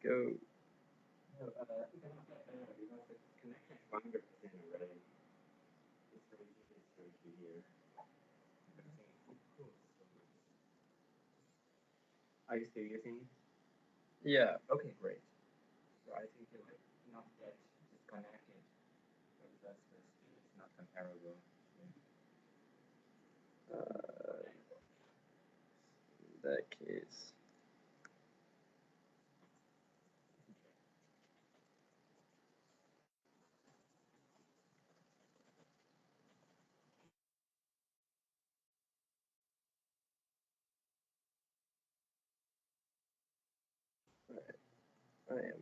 Go. No, the connection is 100% already. It's right here. Are you still using it? Yeah. Okay, great. So I think it like not yet disconnected, but the speed is not comparable. In that case. I am.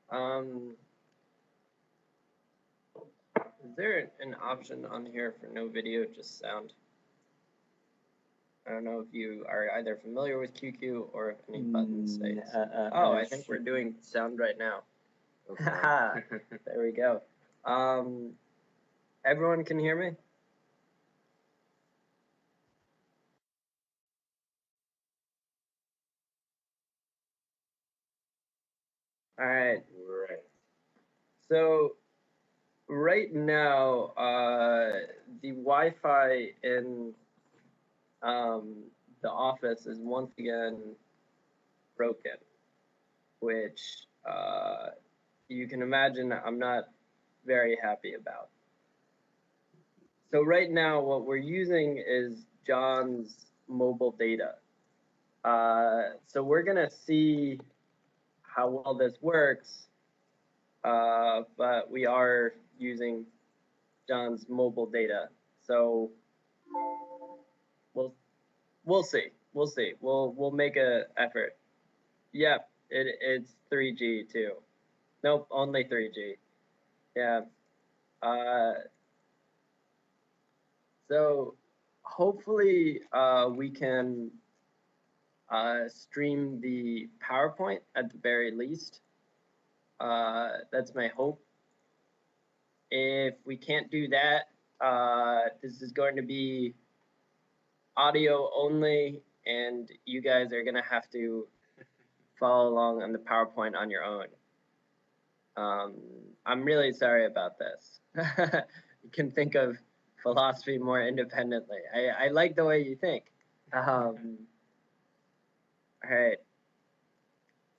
Um, is there an option on here for no video, just sound? I don't know if you are either familiar with QQ or if any buttons say. Oh, I think we're doing sound right now. Okay. There we go. Everyone can hear me? All right. Right. So right now, the Wi-Fi in the office is once again broken, which you can imagine I'm not very happy about. So right now, what we're using is John's mobile data. So we're gonna see how well this works, but we are using John's mobile data. So we'll see. We'll see. We'll make a effort. Yep, it's 3G too. Nope, only 3G. Yeah. Uh, so hopefully we can stream the PowerPoint at the very least. That's my hope. If we can't do that, this is going to be audio only, and you guys are going to have to follow along on the PowerPoint on your own. I'm really sorry about this. You can think of philosophy more independently. I like the way you think. All right.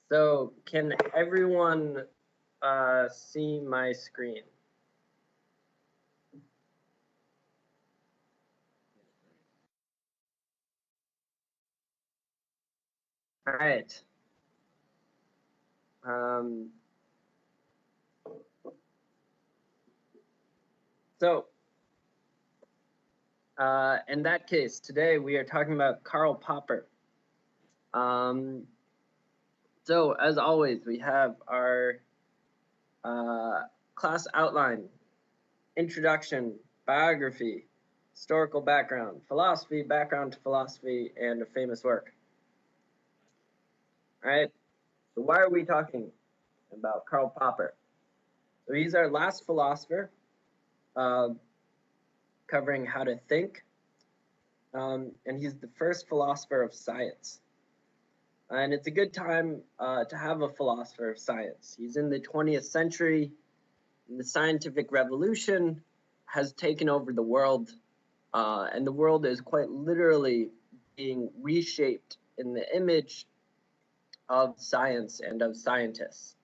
So can everyone see my screen? All right. So in that case, today we are talking about Karl Popper. So as always, we have our class outline, introduction, biography, historical background, philosophy, background to philosophy, and a famous work. All right. So why are we talking about Karl Popper? So he's our last philosopher, covering how to think, and he's the first philosopher of science. And it's a good time to have a philosopher of science. He's in the 20th century. The scientific revolution has taken over the world, and the world is quite literally being reshaped in the image of science and of scientists.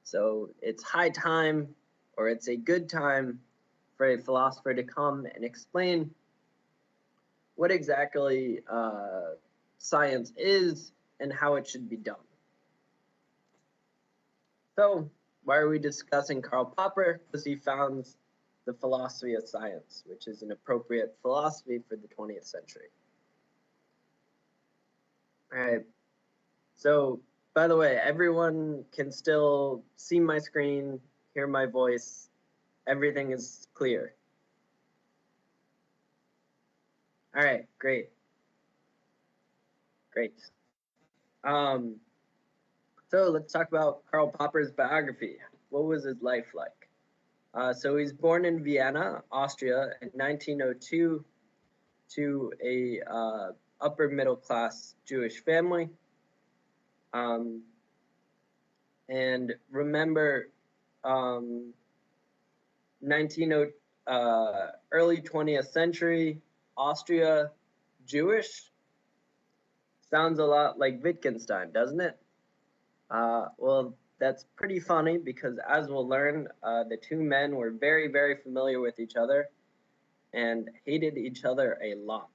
So it's high time, or it's a good time, for a philosopher to come and explain what exactly science is and how it should be done. So why are we discussing Karl Popper? Because he founds the philosophy of science, which is an appropriate philosophy for the 20th century. All right. So, by the way, everyone can still see my screen, hear my voice. Everything is clear. All right, great. Great. So let's talk about Karl Popper's biography. What was his life like? So he's born in Vienna, Austria in 1902 to a upper middle class Jewish family. And remember, 19 early 20th century Austria, Jewish, sounds a lot like Wittgenstein, doesn't it? Well, that's pretty funny because, as we'll learn, the two men were very, very familiar with each other and hated each other a lot.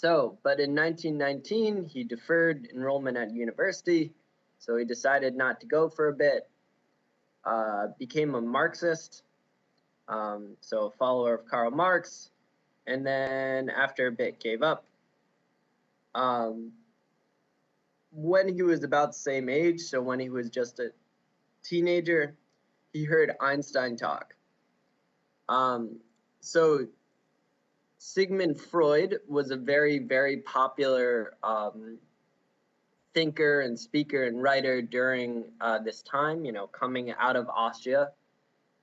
But in 1919, he deferred enrollment at university, so he decided not to go for a bit, became a Marxist, so a follower of Karl Marx, and then after a bit gave up. When he was about the same age, so when he was just a teenager, he heard Einstein talk. So Sigmund Freud was a very, very popular thinker and speaker and writer during this time, coming out of Austria.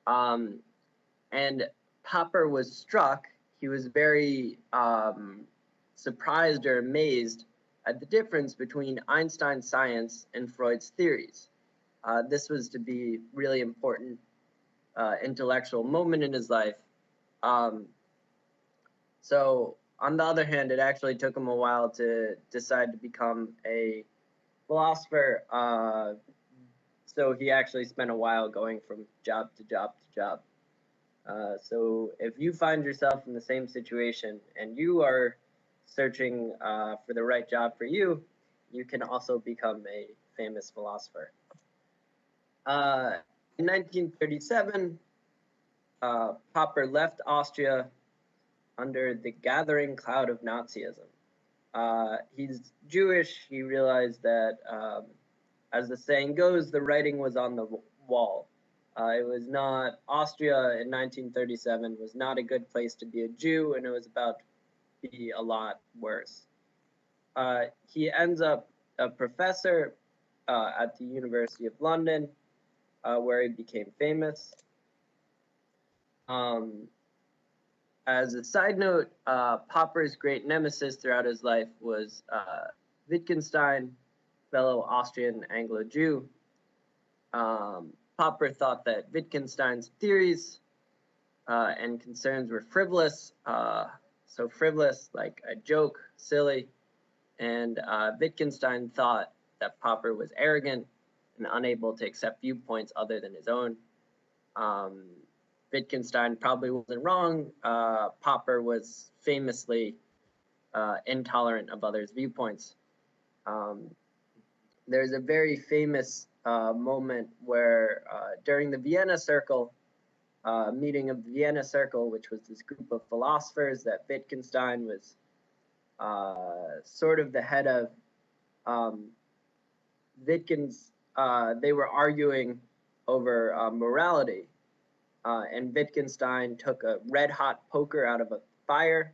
And Popper was struck. He was very surprised or amazed at the difference between Einstein's science and Freud's theories. This was to be really important intellectual moment in his life. So on the other hand, it actually took him a while to decide to become a philosopher. So he actually spent a while going from job to job to job. So if you find yourself in the same situation and you are searching for the right job for you, you can also become a famous philosopher. In 1937, Popper left Austria under the gathering cloud of Nazism. He's Jewish. He realized that, as the saying goes, the writing was on the wall. It was not, Austria in 1937 was not a good place to be a Jew, and it was about to be a lot worse. He ends up a professor at the University of London, where he became famous. As a side note, Popper's great nemesis throughout his life was Wittgenstein, fellow Austrian Anglo-Jew. Popper thought that Wittgenstein's theories and concerns were frivolous, so frivolous like a joke, silly, and Wittgenstein thought that Popper was arrogant and unable to accept viewpoints other than his own. Wittgenstein probably wasn't wrong. Popper was famously intolerant of others' viewpoints. There's a very famous moment where during the Vienna Circle, meeting of the Vienna Circle, which was this group of philosophers that Wittgenstein was sort of the head of, they were arguing over morality. And Wittgenstein took a red hot poker out of a fire,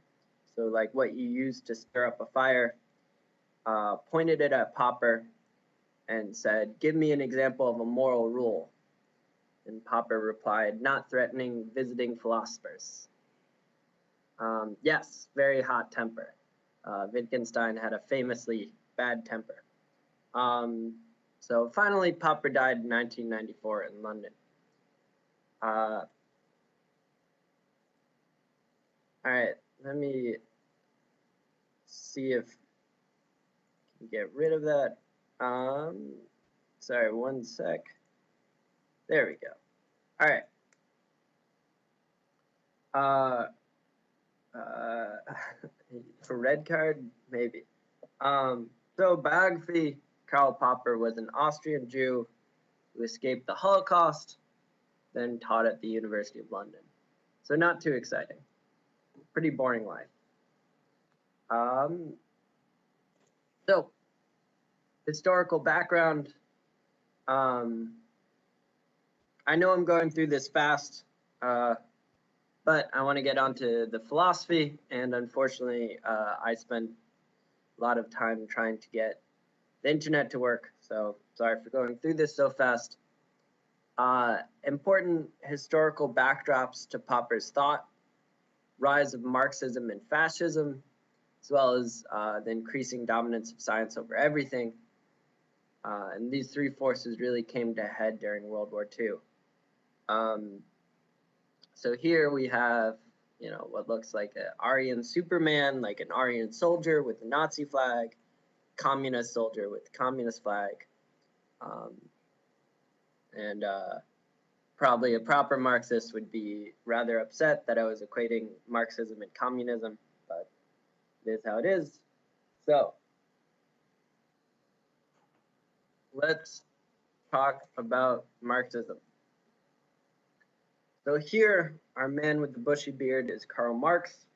so like what you use to stir up a fire, pointed it at Popper and said, "Give me an example of a moral rule." And Popper replied, "Not threatening visiting philosophers." Yes, very hot temper. Wittgenstein had a famously bad temper. So finally, Popper died in 1994 in London. All right, let me see if I can get rid of that. Sorry, one sec. There we go. All right. For red card, maybe. So biography, Karl Popper was an Austrian Jew who escaped the Holocaust, then taught at the University of London. So not too exciting. Pretty boring life. So historical background. I know I'm going through this fast, but I want to get onto the philosophy, and unfortunately, I spent a lot of time trying to get the internet to work, so sorry for going through this so fast. Important historical backdrops to Popper's thought. rise of Marxism and fascism, as well as the increasing dominance of science over everything. And these three forces really came to head during World War II. So here we have, what looks like an Aryan Superman, like an Aryan soldier with the Nazi flag, communist soldier with the communist flag, and probably a proper Marxist would be rather upset that I was equating Marxism and communism, but it is how it is. So let's talk about Marxism. So here, our man with the bushy beard is Karl Marx.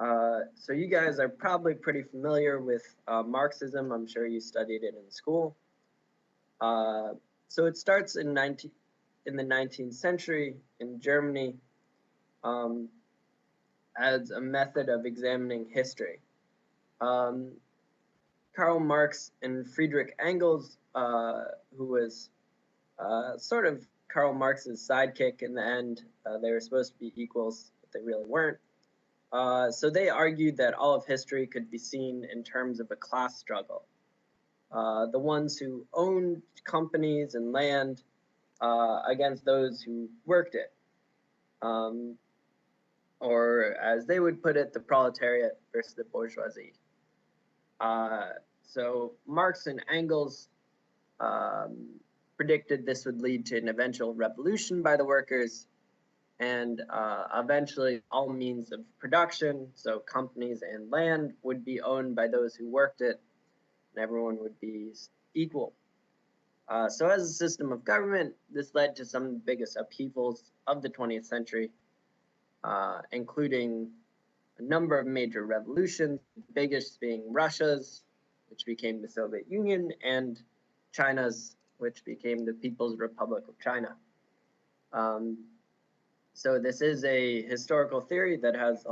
So you guys are probably pretty familiar with Marxism. I'm sure you studied it in school. So it starts in the 19th century in Germany as a method of examining history. Karl Marx and Friedrich Engels, who was sort of Karl Marx's sidekick in the end, they were supposed to be equals, but they really weren't. So they argued that all of history could be seen in terms of a class struggle. The ones who owned companies and land against those who worked it. Or as they would put it, the proletariat versus the bourgeoisie. So Marx and Engels predicted this would lead to an eventual revolution by the workers, and eventually all means of production, so companies and land, would be owned by those who worked it, and everyone would be equal. So as a system of government, this led to some of the biggest upheavals of the 20th century, including a number of major revolutions, the biggest being Russia's, which became the Soviet Union, and China's, which became the People's Republic of China. So this is a historical theory that has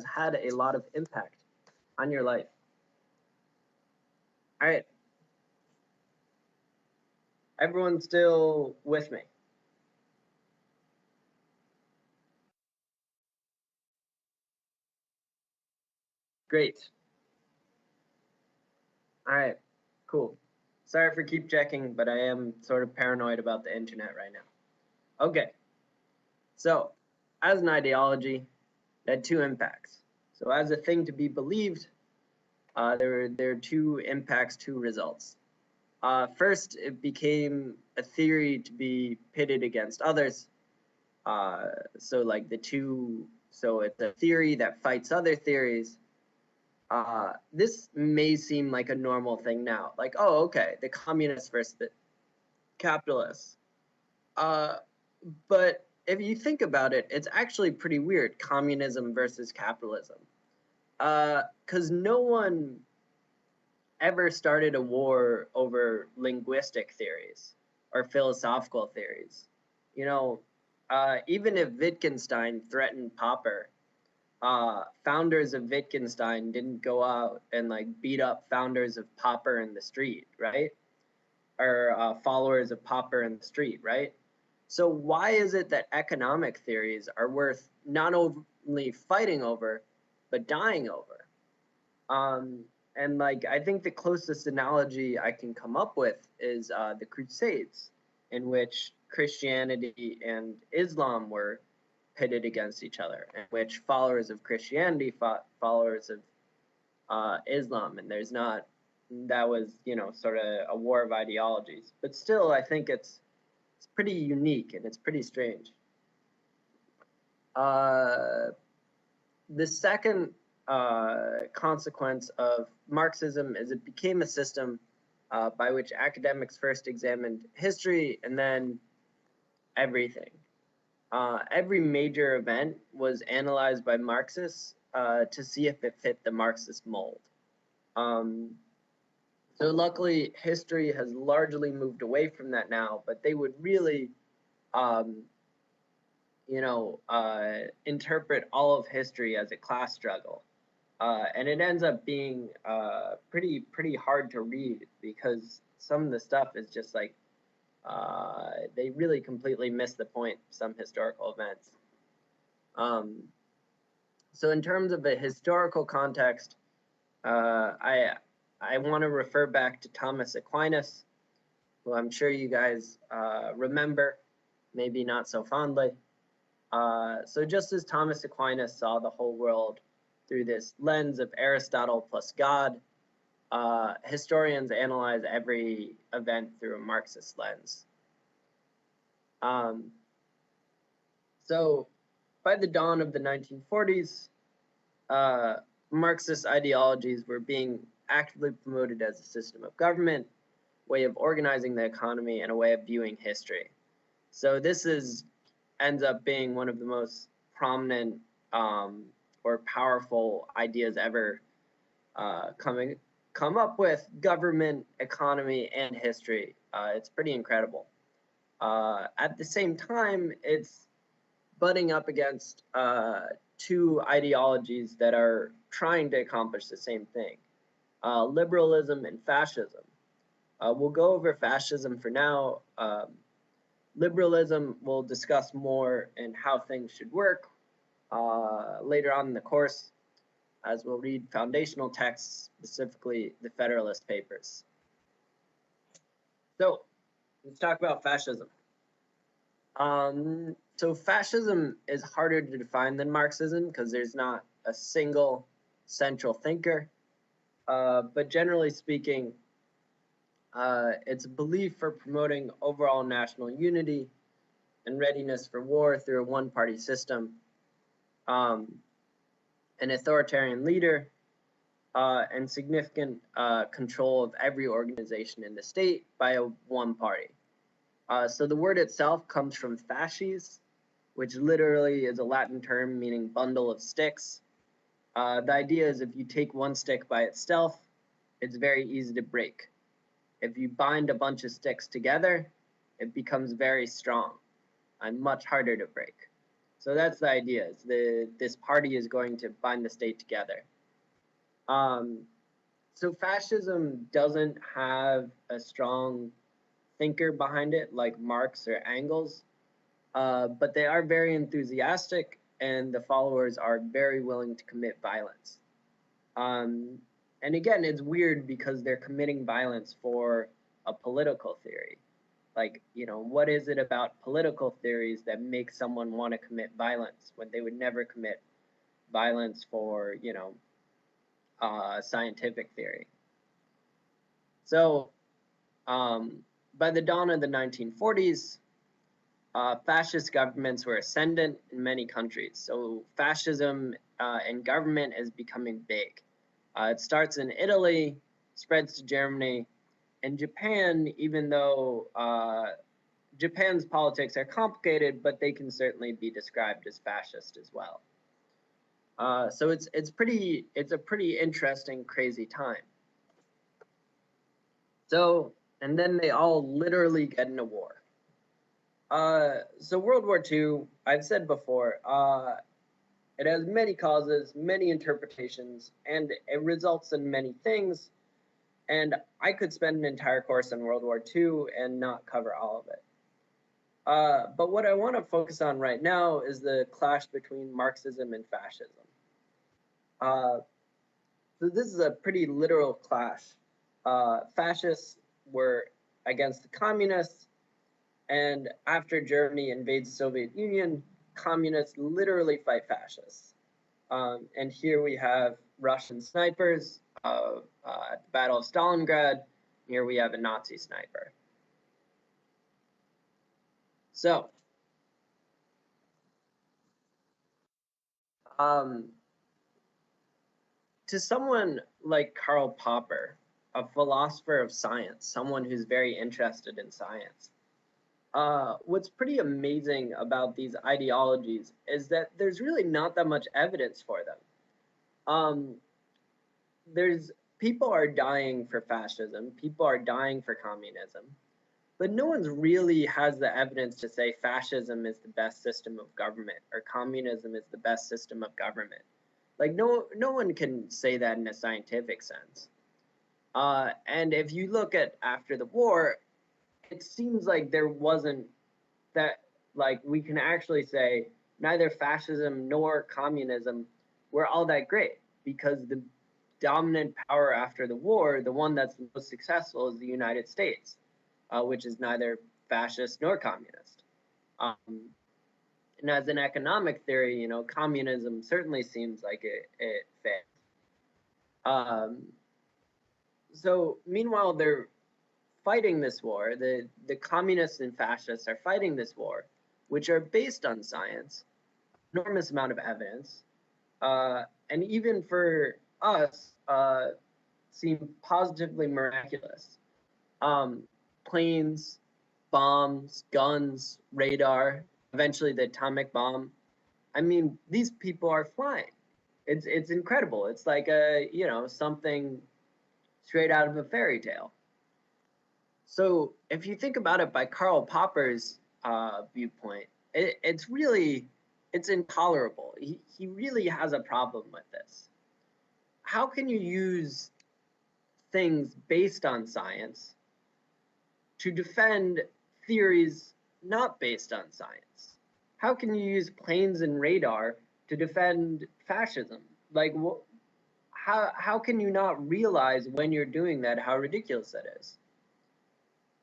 had a lot of impact on your life. All right. Everyone still with me? Great. All right, cool. Sorry for keep checking, but I am sort of paranoid about the internet right now. Okay. So, as an ideology, it had two impacts. So as a thing to be believed, there are two impacts, two results. First, it became a theory to be pitted against others. So it's a theory that fights other theories. This may seem like a normal thing now. Like, oh, okay, the communists versus the capitalists. But if you think about it, it's actually pretty weird, communism versus capitalism. Because no one ever started a war over linguistic theories or philosophical theories. Even if Wittgenstein threatened Popper, founders of Wittgenstein didn't go out and beat up founders of Popper in the street, right? Or followers of Popper in the street, right? So why is it that economic theories are worth not only fighting over, but dying over? And I think the closest analogy I can come up with is the Crusades, in which Christianity and Islam were pitted against each other, in which followers of Christianity fought followers of Islam, and that was sort of a war of ideologies. But still, I think it's pretty unique and it's pretty strange. The second consequence of Marxism is it became a system by which academics first examined history and then everything. Every major event was analyzed by Marxists to see if it fit the Marxist mold. So luckily, history has largely moved away from that now, but they would really, interpret all of history as a class struggle. And it ends up being pretty hard to read because some of the stuff is just they really completely miss the point of some historical events. So in terms of a historical context, I want to refer back to Thomas Aquinas, who I'm sure you guys remember, maybe not so fondly. So just as Thomas Aquinas saw the whole world through this lens of Aristotle plus God, historians analyze every event through a Marxist lens. So by the dawn of the 1940s, Marxist ideologies were being actively promoted as a system of government, way of organizing the economy, and a way of viewing history. So this ends up being one of the most prominent or powerful ideas ever come up with government, economy, and history. It's pretty incredible. At the same time, it's butting up against two ideologies that are trying to accomplish the same thing, liberalism and fascism. We'll go over fascism for now. Liberalism we'll discuss more and how things should work later on in the course, as we'll read foundational texts, specifically the Federalist Papers. So let's talk about fascism. So fascism is harder to define than Marxism because there's not a single central thinker. But generally speaking, it's a belief for promoting overall national unity and readiness for war through a one-party system, an authoritarian leader, and significant control of every organization in the state by one party. So the word itself comes from fasces, which literally is a Latin term meaning bundle of sticks. The idea is if you take one stick by itself, it's very easy to break. If you bind a bunch of sticks together, it becomes very strong and much harder to break. So that's the idea, is this party is going to bind the state together. So fascism doesn't have a strong thinker behind it like Marx or Engels, but they are very enthusiastic and the followers are very willing to commit violence. And again, it's weird because they're committing violence for a political theory. Like, you know, what is it about political theories that makes someone want to commit violence when they would never commit violence for, you know, scientific theory? So, by the dawn of the 1940s, fascist governments were ascendant in many countries. So fascism in government is becoming big. It starts in Italy, spreads to Germany, and Japan, even though Japan's politics are complicated, but they can certainly be described as fascist as well. So it's a pretty interesting, crazy time. So, and then they all literally get in a war. So World War II, I've said before, it has many causes, many interpretations, and it results in many things. And I could spend an entire course on World War II and not cover all of it. But what I want to focus on right now is the clash between Marxism and fascism. So this is a pretty literal clash. Fascists were against the communists, and after Germany invades the Soviet Union, communists literally fight fascists. And here we have Russian snipers at the Battle of Stalingrad. Here we have a Nazi sniper. So, to someone like Karl Popper, a philosopher of science, someone who's very interested in science, what's pretty amazing about these ideologies is that there's really not that much evidence for them. People are dying for fascism, people are dying for communism, but no one's really has the evidence to say fascism is the best system of government or communism is the best system of government. Like no one can say that in a scientific sense. And if you look at after the war, it seems like there wasn't that, like we can actually say neither fascism nor communism were all that great, because the dominant power after the war, the one that's the most successful, is the United States, which is neither fascist nor communist. And as an economic theory, communism certainly seems like it failed. So meanwhile, they're fighting this war. The communists and fascists are fighting this war, which are based on science, enormous amount of evidence, and even for us, seem positively miraculous. Planes, bombs, guns, radar, eventually the atomic bomb. I mean, these people are flying. It's incredible. It's like something straight out of a fairy tale. So if you think about it by Karl Popper's viewpoint, it's intolerable. He really has a problem with this. How can you use things based on science to defend theories not based on science? How can you use planes and radar to defend fascism? Like, how can you not realize when you're doing that how ridiculous that is?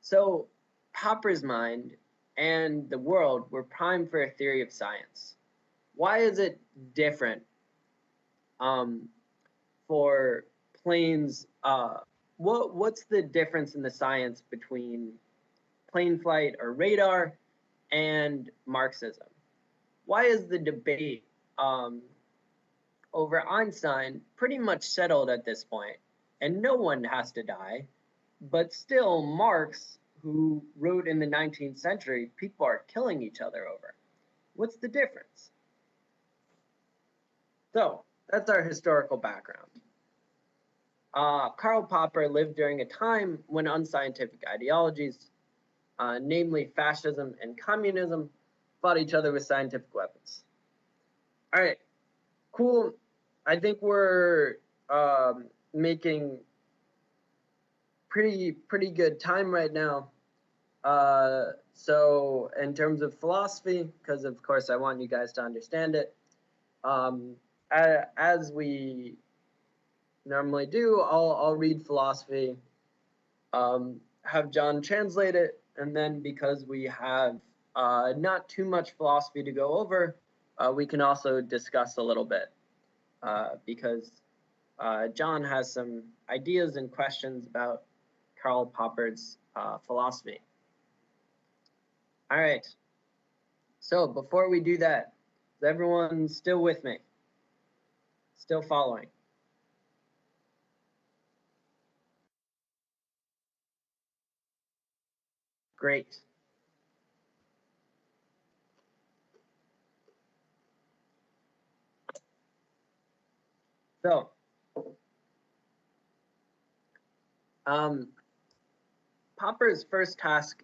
So Popper's mind and the world were primed for a theory of science. Why is it different for planes? What's the difference in the science between plane flight or radar and Marxism? Why is the debate over Einstein pretty much settled at this point, and no one has to die? But still, Marx, who wrote in the 19th century, people are killing each other over. What's the difference? So that's our historical background. Karl Popper lived during a time when unscientific ideologies, namely fascism and communism, fought each other with scientific weapons. All right, cool. I think we're making pretty good time right now. So in terms of philosophy, because of course I want you guys to understand it, as we normally do, I'll read philosophy, have John translate it, and then because we have not too much philosophy to go over, we can also discuss a little bit, because John has some ideas and questions about Karl Popper's philosophy. All right, so before we do that, is everyone still with me? Still following? Great. So, Popper's first task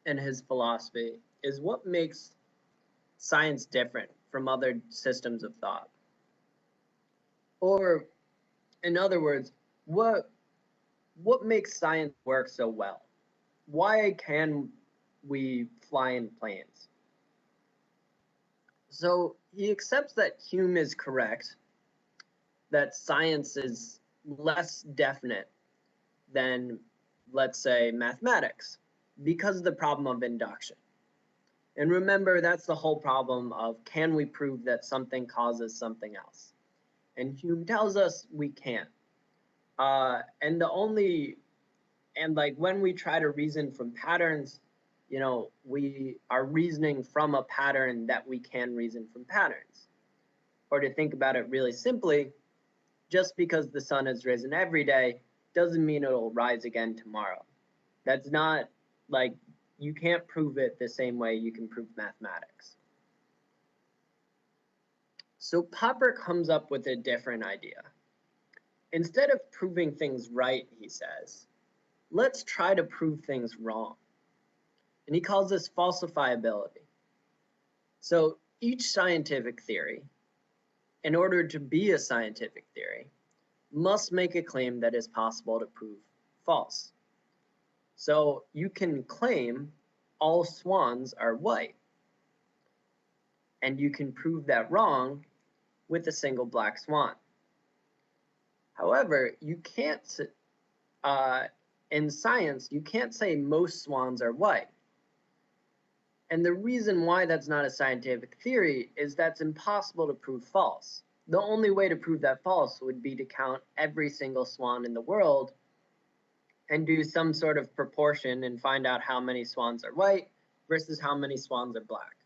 in his philosophy is what makes science different from other systems of thought. Or, in other words, what makes science work so well? Why can we fly in planes? So he accepts that Hume is correct, that science is less definite than, let's say, mathematics, because of the problem of induction. And remember, that's the whole problem of, can we prove that something causes something else? And Hume tells us we can't. And like when we try to reason from patterns, we are reasoning from a pattern that we can reason from patterns. Or to think about it really simply, just because the sun has risen every day doesn't mean it'll rise again tomorrow. That's not, like, you can't prove it the same way you can prove mathematics. So Popper comes up with a different idea. Instead of proving things right, he says, let's try to prove things wrong. And he calls this falsifiability. So each scientific theory, in order to be a scientific theory, must make a claim that is possible to prove false. So you can claim all swans are white. and you can prove that wrong with a single black swan. However, you can't, in science, you can't say most swans are white. And the reason why that's not a scientific theory is that's impossible to prove false. The only way to prove that false would be to count every single swan in the world and do some sort of proportion and find out how many swans are white versus how many swans are black.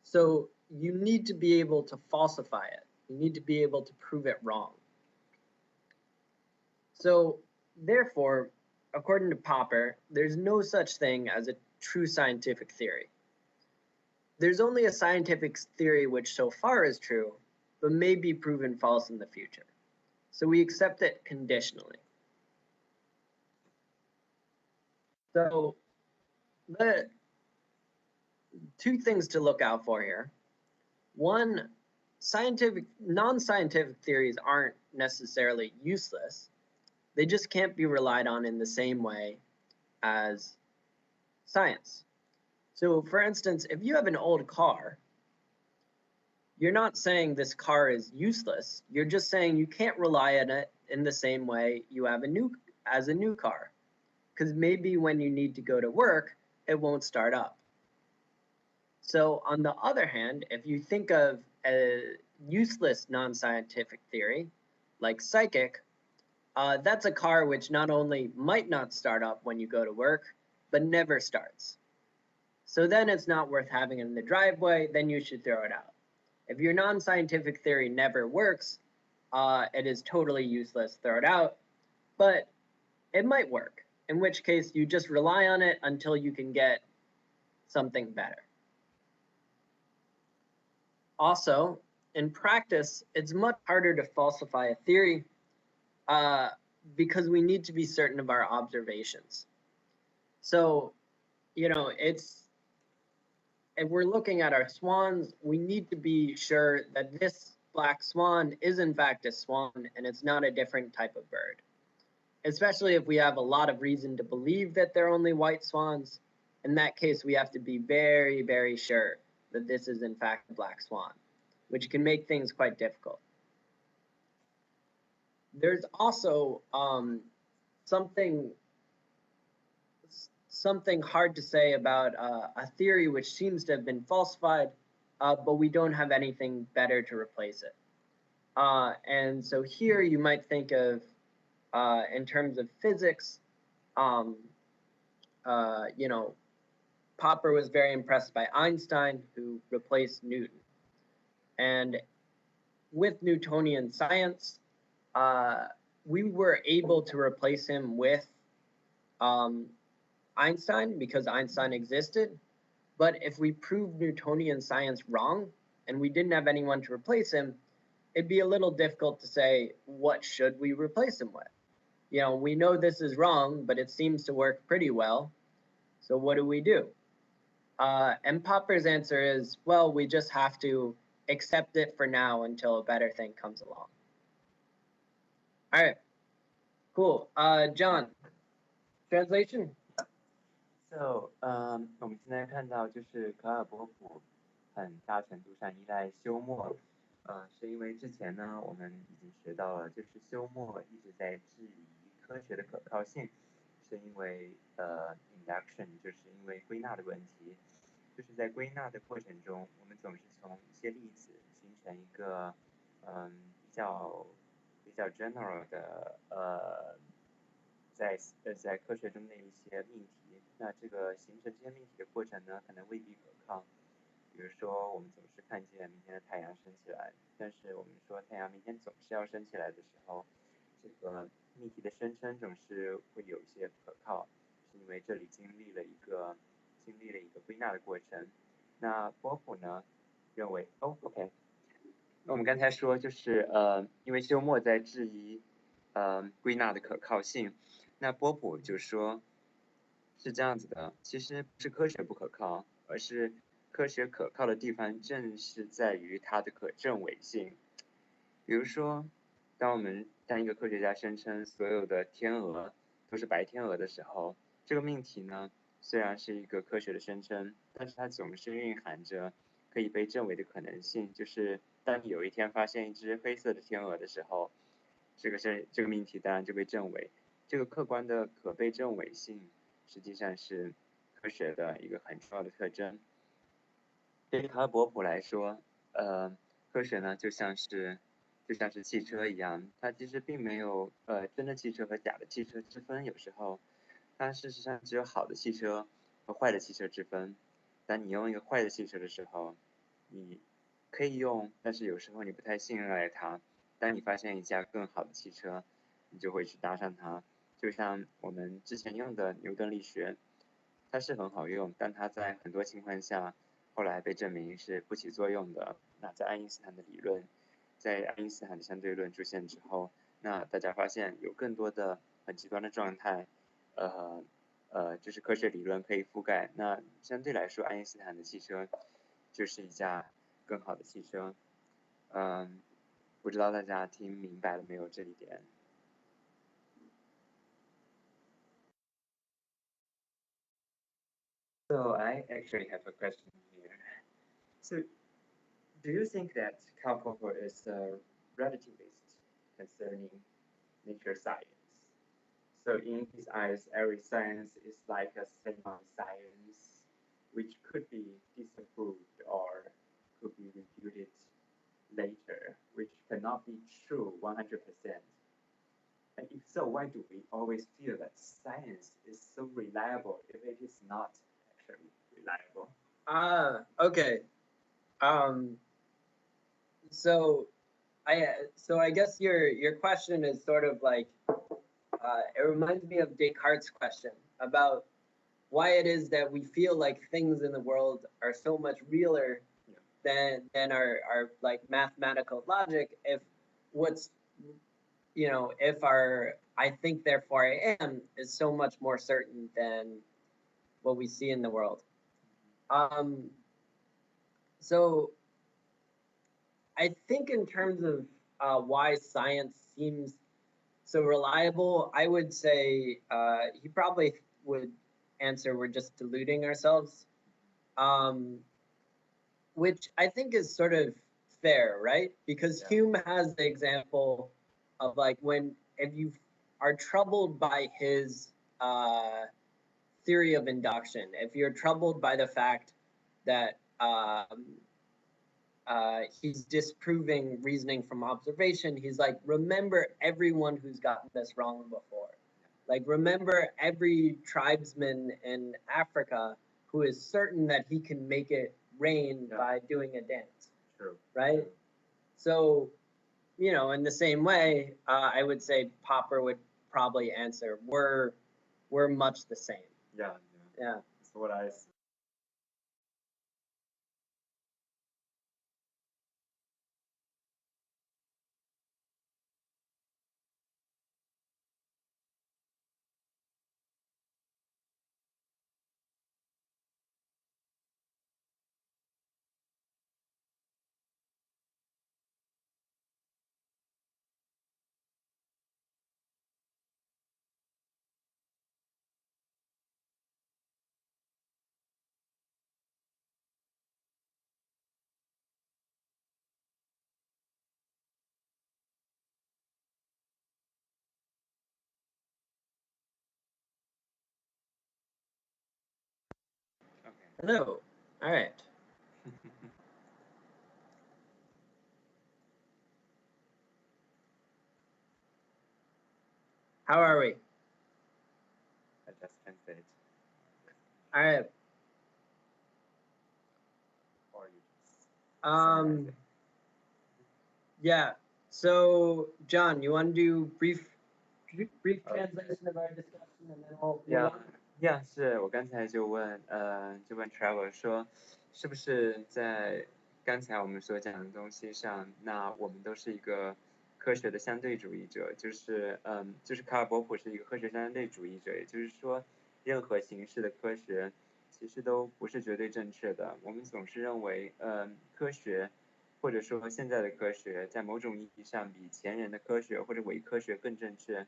So you need to be able to falsify it. You need to be able to prove it wrong. So therefore, according to Popper, there's no such thing as a true scientific theory. There's only a scientific theory which so far is true, but may be proven false in the future. So we accept it conditionally. So the two things to look out for here. One, non-scientific theories aren't necessarily useless. They just can't be relied on in the same way as science. So for instance, if you have an old car, you're not saying this car is useless. You're just saying you can't rely on it in the same way you have a new car. Because maybe when you need to go to work, it won't start up. So on the other hand, if you think of a useless non-scientific theory, like psychic, that's a car which not only might not start up when you go to work, but never starts. So then it's not worth having it in the driveway, then you should throw it out. If your non-scientific theory never works, it is totally useless, throw it out, but it might work, in which case you just rely on it until you can get something better. Also, in practice, it's much harder to falsify a theory because we need to be certain of our observations. So, if we're looking at our swans, we need to be sure that this black swan is in fact a swan and it's not a different type of bird. Especially if we have a lot of reason to believe that they're only white swans. In that case, we have to be very, very sure that this is in fact a black swan, which can make things quite difficult. There's also something hard to say about a theory which seems to have been falsified, but we don't have anything better to replace it. And so here you might think of, in terms of physics, Popper was very impressed by Einstein, who replaced Newton. And with Newtonian science, we were able to replace him with Einstein because Einstein existed. But if we proved Newtonian science wrong and we didn't have anyone to replace him, it'd be a little difficult to say, what should we replace him with? We know this is wrong, but it seems to work pretty well. So what do we do? And Popper's answer is, well, we just have to accept it for now until a better thing comes along. All right, cool. John, translation? So, 我们现在看到就是卡尔波普很大程度上依赖休谟，是因为之前呢我们已经学到了，就是休谟一直在质疑科学的可靠性，是因为induction， 就是因为归纳的问题，就是在归纳的过程中，我们总是从一些例子形成一个比较 general 的在科学中的一些命题，那这个形成这些命题的过程呢，可能未必可靠。比如说，我们总是看见明天的太阳升起来，但是我们说太阳明天总是要升起来的时候，这个命题的声称总是会有一些不可靠，是因为这里经历了一个归纳的过程。那波普呢认为，OK， 那我们刚才说就是因为休谟在质疑归纳的可靠性。那波普就说是这样子的，其实不是科学不可靠，而是科学可靠的地方正是在于它的可证伪性。比如说，当一个科学家声称所有的天鹅都是白天鹅的时候，这个命题呢虽然是一个科学的声称，但是它总是蕴含着可以被证伪的可能性，就是当你有一天发现一只黑色的天鹅的时候，这个命题当然就被证伪。这个客观的可被证伪性，实际上是科学的一个很重要的特征。对于卡尔·波普来说，科学呢就像是汽车一样，它其实并没有真的汽车和假的汽车之分，有时候它事实上只有好的汽车和坏的汽车之分。当你用一个坏的汽车的时候，你可以用，但是有时候你不太信赖它。当你发现一架更好的汽车，你就会去搭上它。就像我们之前用的牛顿力学，它是很好用，但它在很多情况下后来被证明是不起作用的。那在爱因斯坦的理论，在爱因斯坦的相对论出现之后，那大家发现有更多的很极端的状态，就是科学理论可以覆盖。那相对来说，爱因斯坦的汽车就是一架更好的汽车。不知道大家听明白了没有这一点？So I actually have a question here. So do you think that Karl Popper is a relativist concerning nature science? So in his eyes, every science is like a semi-science, which could be disapproved or could be refuted later, which cannot be true 100%. And if so, why do we always feel that science is so reliable if it is not actually reliable? Okay. Um, so I guess your question is sort of like it reminds me of Descartes' question about why it is that we feel like things in the world are so much realer than our like mathematical logic if what's if our I think therefore I am is so much more certain than what we see in the world. Um, so I think in terms of why science seems so reliable, I would say he probably would answer we're just deluding ourselves, um, which I think is sort of fair, right? Because Hume has the example of like when if you are troubled by his theory of induction, if you're troubled by the fact that he's disproving reasoning from observation, he's like, remember everyone who's gotten this wrong before. Like, remember every tribesman in Africa who is certain that he can make it rain by doing a dance. True. Right? True. So, in the same way, I would say Popper would probably answer, we're much the same. Yeah. Yeah. That's what I Okay. Hello. All right. How are we? I just translate. All right. Or you just Yeah. So, John, you want to do brief translation of our discussion, and then we'll move on? 是我刚才就问Trevor 说，是不是在刚才我们所讲的东西上，那我们都是一个科学的相对主义者，就是卡尔波普是一个科学相对主义者，也就是说，任何形式的科学其实都不是绝对正确的。我们总是认为，科学或者说现在的科学，在某种意义上比前人的科学或者伪科学更正确。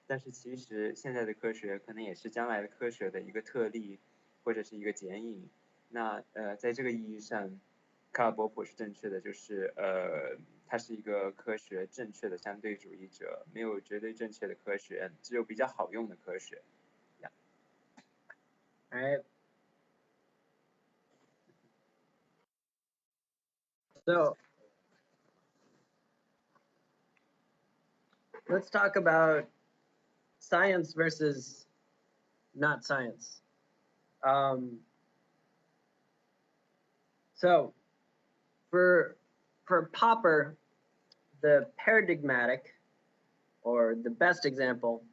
但是其实现在的科学可能也是将来的科学的一个特例，或者是一个剪影。那在这个意义上，卡尔波普是正确的，就是他是一个科学正确的相对主义者，没有绝对正确的科学，只有比较好用的科学。All right. So let's talk about science versus not science. So for Popper, the paradigmatic or the best example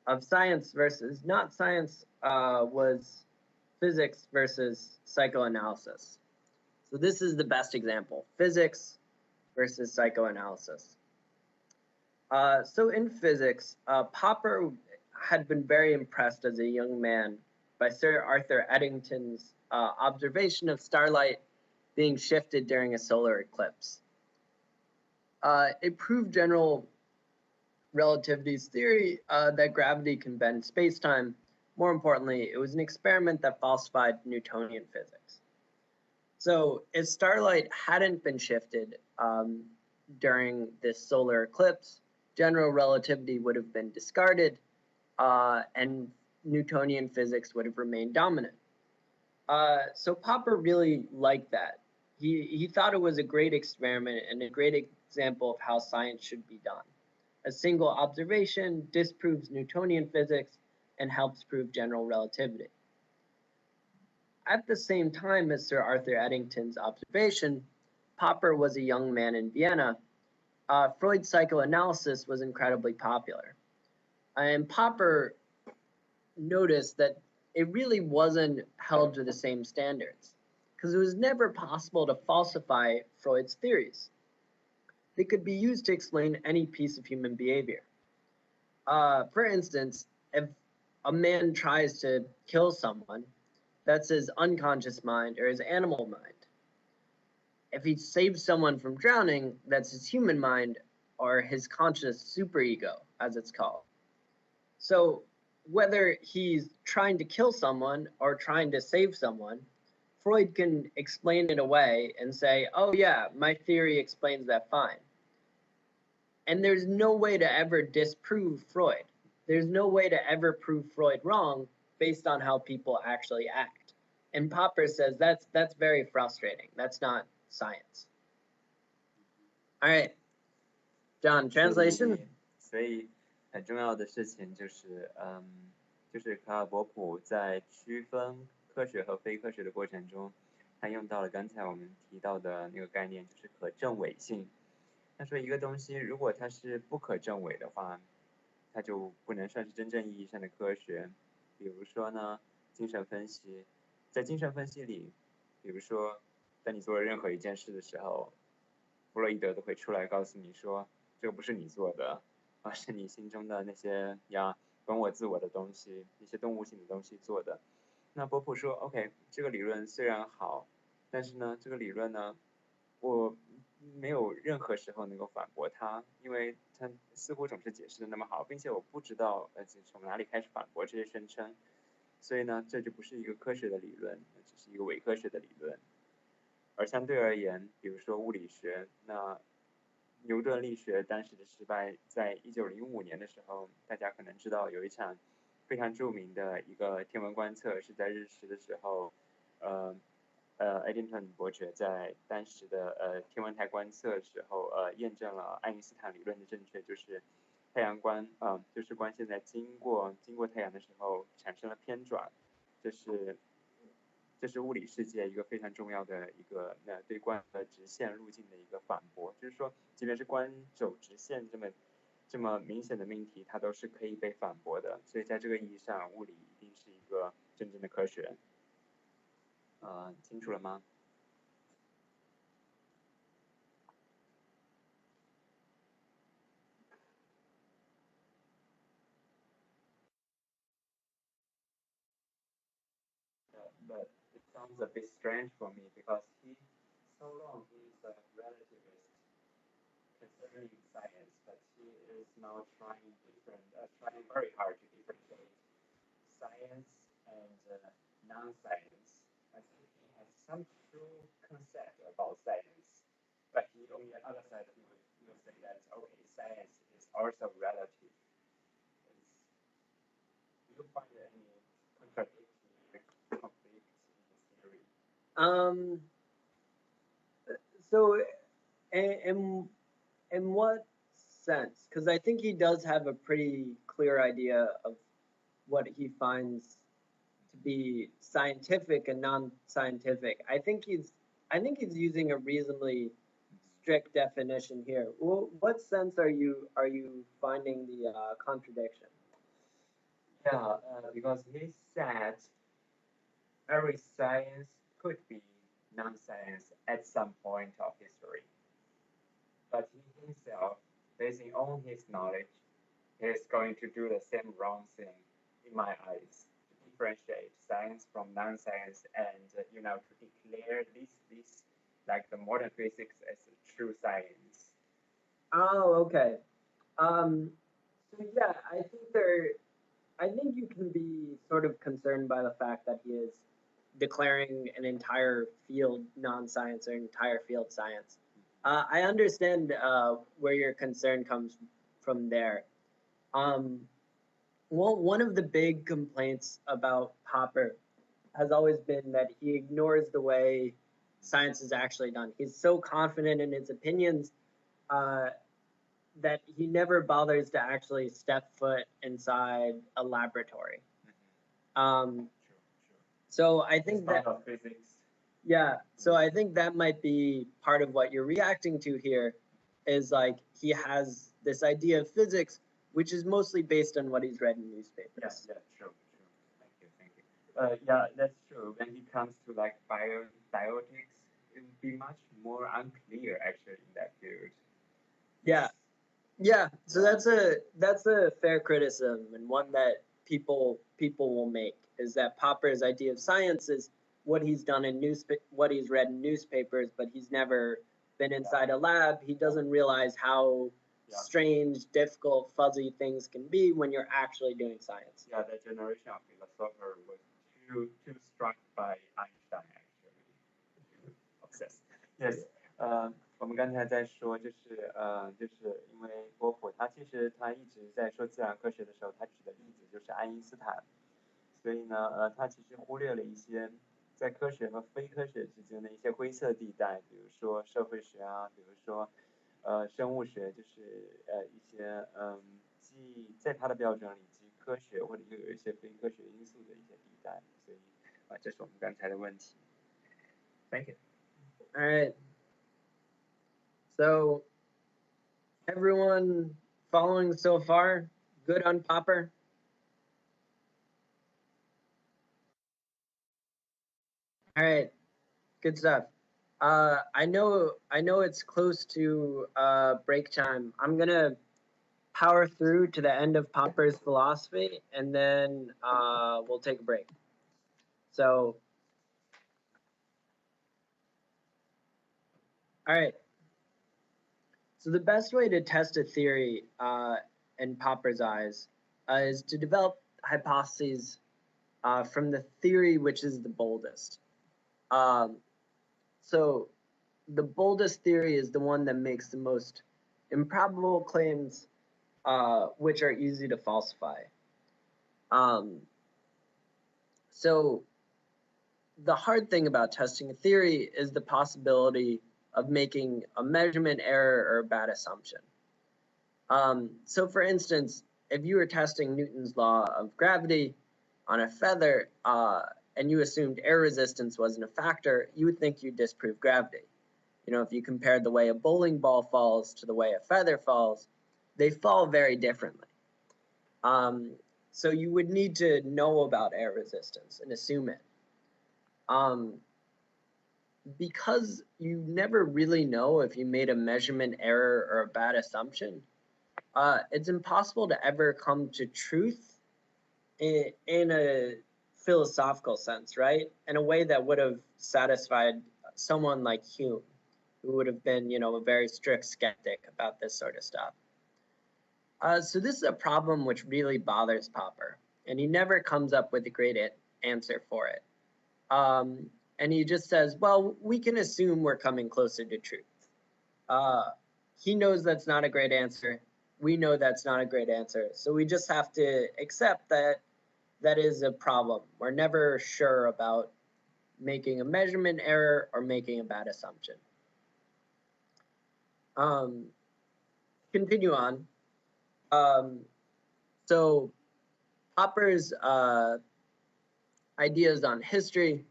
of science versus not science was physics versus psychoanalysis. So this is the best example, physics versus psychoanalysis. So in physics, Popper had been very impressed as a young man by Sir Arthur Eddington's observation of starlight being shifted during a solar eclipse. It proved general relativity's theory that gravity can bend spacetime. More importantly, it was an experiment that falsified Newtonian physics. So if starlight hadn't been shifted during this solar eclipse, general relativity would have been discarded and Newtonian physics would have remained dominant. So Popper really liked that. He thought it was a great experiment and a great example of how science should be done. A single observation disproves Newtonian physics and helps prove general relativity. At the same time as Sir Arthur Eddington's observation, Popper was a young man in Vienna. Freud's psychoanalysis was incredibly popular. And Popper noticed that it really wasn't held to the same standards because it was never possible to falsify Freud's theories. They could be used to explain any piece of human behavior. For instance, if a man tries to kill someone, that's his unconscious mind or his animal mind. If he saves someone from drowning, that's his human mind or his conscious superego, as it's called. So whether he's trying to kill someone or trying to save someone, Freud can explain it away and say, oh yeah, my theory explains that fine. And there's no way to ever disprove Freud. There's no way to ever prove Freud wrong based on how people actually act. And Popper says that's very frustrating. That's not science. All right, John, translation. 所以很重要的事情就是，就是卡尔波普在区分科学和非科学的过程中，他用到了刚才我们提到的那个概念，就是可证伪性。他说一个东西如果它是不可证伪的话，它就不能算是真正意义上的科学。比如说呢，精神分析，在精神分析里，比如说当你做了任何一件事的时候，弗洛伊德都会出来告诉你说，这个不是你做的，而是你心中的那些本我自我的东西，一些动物性的东西做的。那波普说 ，OK， 这个理论虽然好，但是呢，这个理论呢，我没有任何时候能够反驳它，因为它似乎总是解释的那么好，并且我不知道从哪里开始反驳这些宣称，所以呢，这就不是一个科学的理论，只是一个伪科学的理论。而相对而言，比如说物理学，那牛顿力学当时的失败，在1905年的时候，大家可能知道有一场非常著名的一个天文观测是在日食的时候，Eddington 伯爵在当时的天文台观测的时候，验证了爱因斯坦理论的正确，就是太阳光就是光线在经过太阳的时候产生了偏转，这是物理世界一个非常重要的一个对光的直线路径的一个反驳，就是说，即便是光走直线这么明显的命题，它都是可以被反驳的。所以在这个意义上，物理一定是一个真正的科学。清楚了吗？But it sounds a bit strange for me because he so long he's a relativist concerning science, but he is now trying very hard to differentiate science and non-science. I think he has some true concept of about science. But he, on the other side, he will say that, okay, science is also relative. Do you find any conflict in his theory? Um, so in what sense? Because I think he does have a pretty clear idea of what he finds to be scientific and non-scientific. I think he's using a reasonably strict definition here. What sense are you finding the contradiction? Yeah, because he said every science could be non-science at some point of history. But he himself, basing on his knowledge, is going to do the same wrong thing, in my eyes, to differentiate science from non-science and, to declare this, like the modern physics, as a true science. Oh, okay. Um, so yeah, I think you can be sort of concerned by the fact that he is declaring an entire field non-science or entire field science. I understand where your concern comes from there. Um, well, one of the big complaints about Popper has always been that he ignores the way science is actually done. He's so confident in his opinions uh, that he never bothers to actually step foot inside a laboratory. Um, True, true. so I It's think part that, of physics. yeah, so I think that might be part of what you're reacting to here is like he has this idea of physics, which is mostly based on what he's read in newspapers. Yeah, true, true. Thank you. Yeah, that's true. When it comes to like biotics, it would be much more unclear actually in that field. Yeah, yeah. So that's a fair criticism and one that people will make is that Popper's idea of science is what he's done in what he's read in newspapers, but he's never been inside a lab. He doesn't realize how Yeah. strange, difficult, fuzzy things can be when you're actually doing science. Yeah, that generation of philosopher was too struck by Einstein actually, obsessed. Yes，我们刚才在说，就是因为波普他其实一直在说自然科学的时候，他举的例子就是爱因斯坦，所以呢，他其实忽略了一些在科学和非科学之间的一些灰色地带，比如说社会学啊，比如说生物学，就是一些既在他的标准里既科学或者又有一些非科学因素的一些地带，所以这是我们刚才的问题。Thank you. All right. So everyone following so far, good on Popper? All right, good stuff. I know it's close to break time. I'm gonna power through to the end of Popper's philosophy, and then we'll take a break. So, all right. So the best way to test a theory in Popper's eyes is to develop hypotheses from the theory which is the boldest. So the boldest theory is the one that makes the most improbable claims, which are easy to falsify. So the hard thing about testing a theory is the possibility of making a measurement error or a bad assumption. So for instance, if you were testing Newton's law of gravity on a feather and you assumed air resistance wasn't a factor, you would think you'd disprove gravity. You know, if you compared the way a bowling ball falls to the way a feather falls, they fall very differently. So you would need to know about air resistance and assume it. Because you never really know if you made a measurement error or a bad assumption, it's impossible to ever come to truth in a philosophical sense, right? In a way that would have satisfied someone like Hume, who would have been, a very strict skeptic about this sort of stuff. So this is a problem which really bothers Popper, and he never comes up with a great answer for it. and he just says, well, we can assume we're coming closer to truth. He knows that's not a great answer. We know that's not a great answer. So we just have to accept that that is a problem. We're never sure about making a measurement error or making a bad assumption. Continue on. So Popper's ideas on history,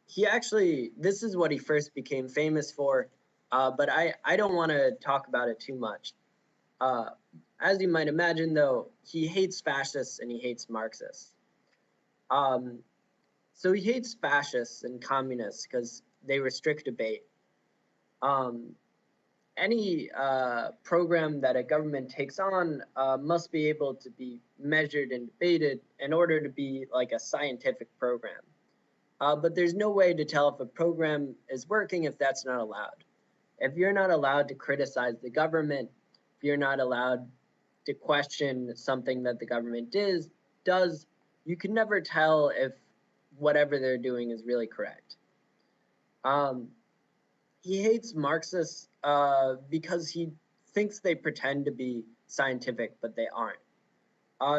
he actually, this is what he first became famous for, but I don't want to talk about it too much. As you might imagine, though, he hates fascists and he hates Marxists. So he hates fascists and communists because they restrict debate. Any program that a government takes on must be able to be measured and debated in order to be like a scientific program. But there's no way to tell if a program is working if that's not allowed. If you're not allowed to criticize the government, if you're not allowed to question something that the government does, you can never tell if whatever they're doing is really correct. He hates Marxists because he thinks they pretend to be scientific, but they aren't.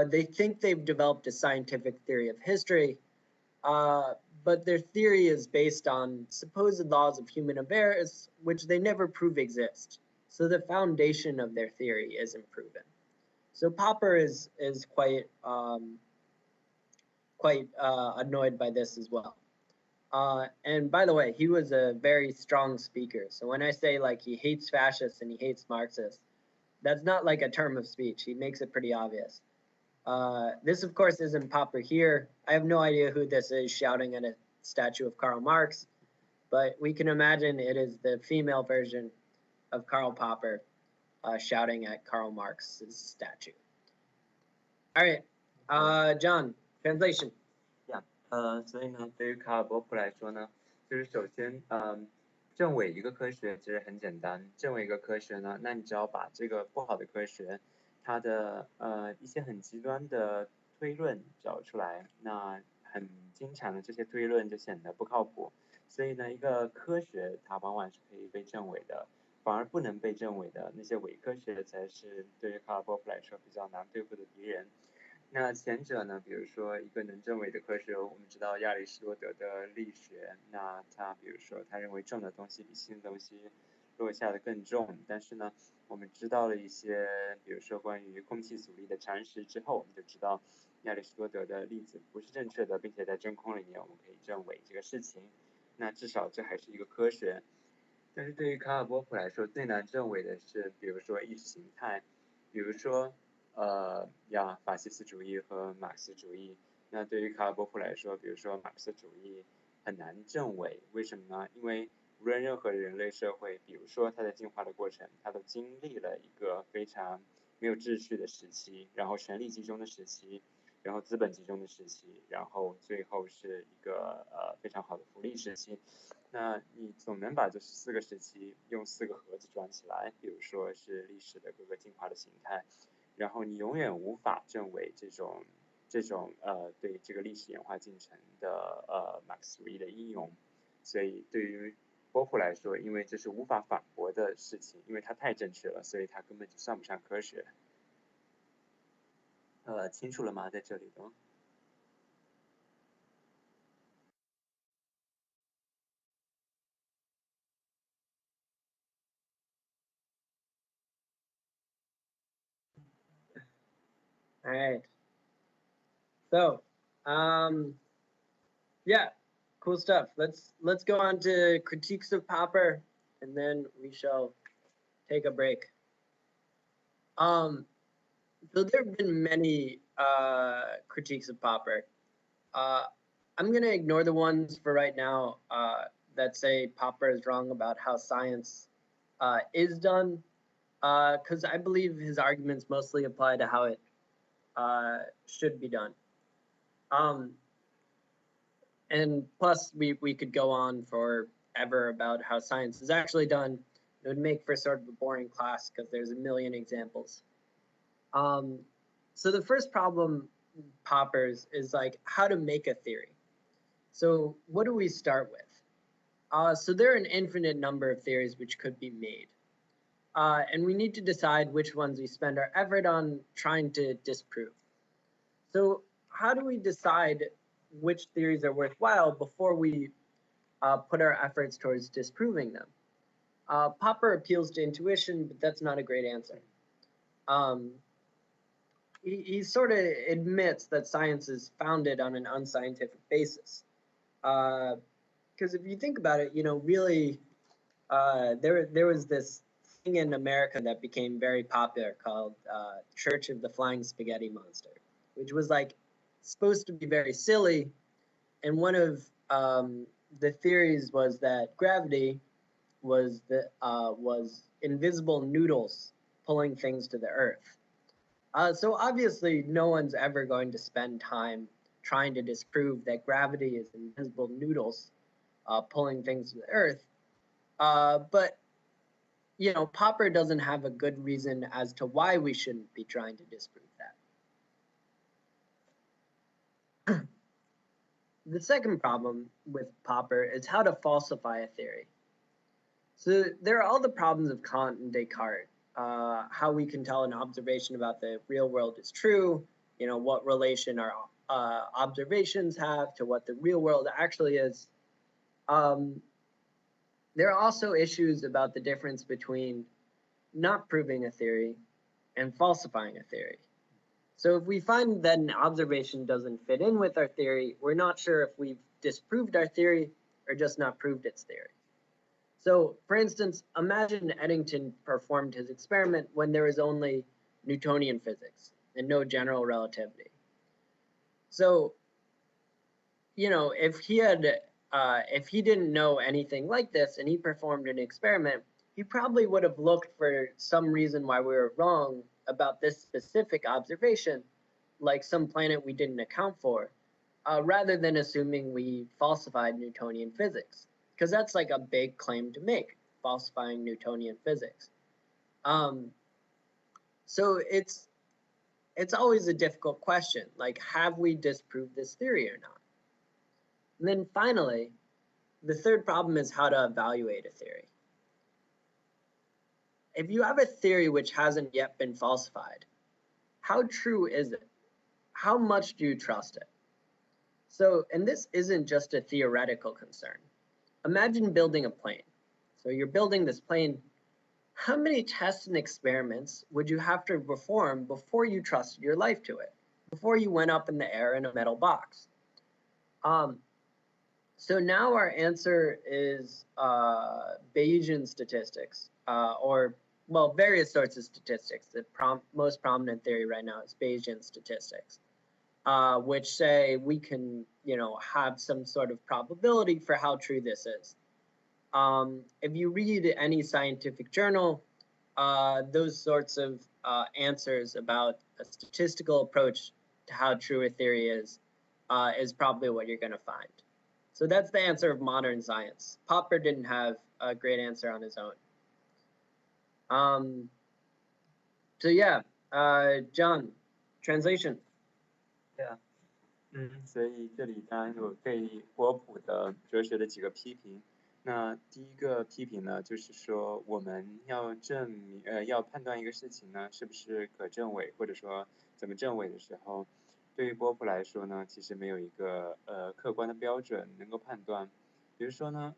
They think they've developed a scientific theory of history, but their theory is based on supposed laws of human affairs, which they never prove exist. So the foundation of their theory isn't proven. So Popper is quite annoyed by this as well. And by the way, he was a very strong speaker. So when I say like he hates fascists and he hates Marxists, that's not like a term of speech. He makes it pretty obvious. This, of course, isn't Popper here. I have no idea who this is shouting at a statue of Karl Marx, but we can imagine it is the female version of Karl Popper shouting at Karl Marx's statue. All right, John, translation. 所以呢，对于卡尔波普来说呢，就是首先，证伪一个科学其实很简单。证伪一个科学呢，那你只要把这个不好的科学，它的一些很极端的推论找出来，那很经常的这些推论就显得不靠谱。所以呢，一个科学它往往是可以被证伪的，反而不能被证伪的那些伪科学才是对于卡尔波普来说比较难对付的敌人。那前者呢，比如说一个能证伪的科学，我们知道亚里士多德的力学，那他比如说他认为重的东西比轻的东西落下的更重，但是呢，我们知道了一些，比如说关于空气阻力的常识之后，我们就知道亚里士多德的例子不是正确的，并且在真空里面我们可以证伪这个事情，那至少这还是一个科学。但是对于卡尔波普来说，最难证伪的是，比如说意识形态，比如说法西斯主义和马克思主义。那对于卡尔波普来说，比如说马克思主义很难证伪，为什么呢？因为无论任何人类社会，比如说它的进化的过程，它都经历了一个非常没有秩序的时期，然后权力集中的时期，然后资本集中的时期，然后最后是一个非常好的福利时期。那你总能把这4个时期用4个盒子装起来，比如说是历史的各个进化的形态。然后你永远无法证伪这种对这个历史演化进程的马克思主义的应用，所以对于波普来说，因为这是无法反驳的事情，因为它太正确了，所以它根本就算不上科学。清楚了吗？在这里的。All right. So, yeah, cool stuff. Let's go on to critiques of Popper, and then we shall take a break. So there have been many critiques of Popper. I'm gonna ignore the ones for right now that say Popper is wrong about how science is done, because I believe his arguments mostly apply to how it should be done. And plus, we could go on forever about how science is actually done. It would make for sort of a boring class because there's a million examples. So the first problem, Poppers, is like how to make a theory. So what do we start with? So there are an infinite number of theories which could be made. And we need to decide which ones we spend our effort on trying to disprove. So how do we decide which theories are worthwhile before we put our efforts towards disproving them? Popper appeals to intuition, but that's not a great answer. He sort of admits that science is founded on an unscientific basis. Because if you think about it, really, there was this thing in America that became very popular called Church of the Flying Spaghetti Monster, which was like supposed to be very silly. And one of the theories was that gravity was invisible noodles pulling things to the earth. So obviously, no one's ever going to spend time trying to disprove that gravity is invisible noodles pulling things to the earth. But Popper doesn't have a good reason as to why we shouldn't be trying to disprove that. The second problem with Popper is how to falsify a theory. So there are all the problems of Kant and Descartes. How we can tell an observation about the real world is true, what relation our observations have to what the real world actually is. There are also issues about the difference between not proving a theory and falsifying a theory. So if we find that an observation doesn't fit in with our theory, we're not sure if we've disproved our theory or just not proved its theory. So, for instance, imagine Eddington performed his experiment when there was only Newtonian physics and no general relativity. So, if he didn't know anything like this and he performed an experiment, he probably would have looked for some reason why we were wrong about this specific observation, like some planet we didn't account for, rather than assuming we falsified Newtonian physics. Because that's like a big claim to make, falsifying Newtonian physics. So it's always a difficult question, like, have we disproved this theory or not? And then finally, the third problem is how to evaluate a theory. If you have a theory which hasn't yet been falsified, how true is it? How much do you trust it? So, and this isn't just a theoretical concern. Imagine building a plane. So you're building this plane. How many tests and experiments would you have to perform before you trusted your life to it? Before you went up in the air in a metal box? So now our answer is Bayesian statistics, or various sorts of statistics. The most prominent theory right now is Bayesian statistics, which say we can, have some sort of probability for how true this is. If you read any scientific journal, those sorts of answers about a statistical approach to how true a theory is probably what you're going to find. So that's the answer of modern science. Popper didn't have a great answer on his own. So yeah, John, translation. Yeah. 所以这里当然有对波普的哲学的几个批评。那第一个批评呢，就是说我们要要判断一个事情呢是不是可证伪，或者说怎么证伪的时候，对于波普来说呢，其实没有一个客观的标准能够判断。比如说呢，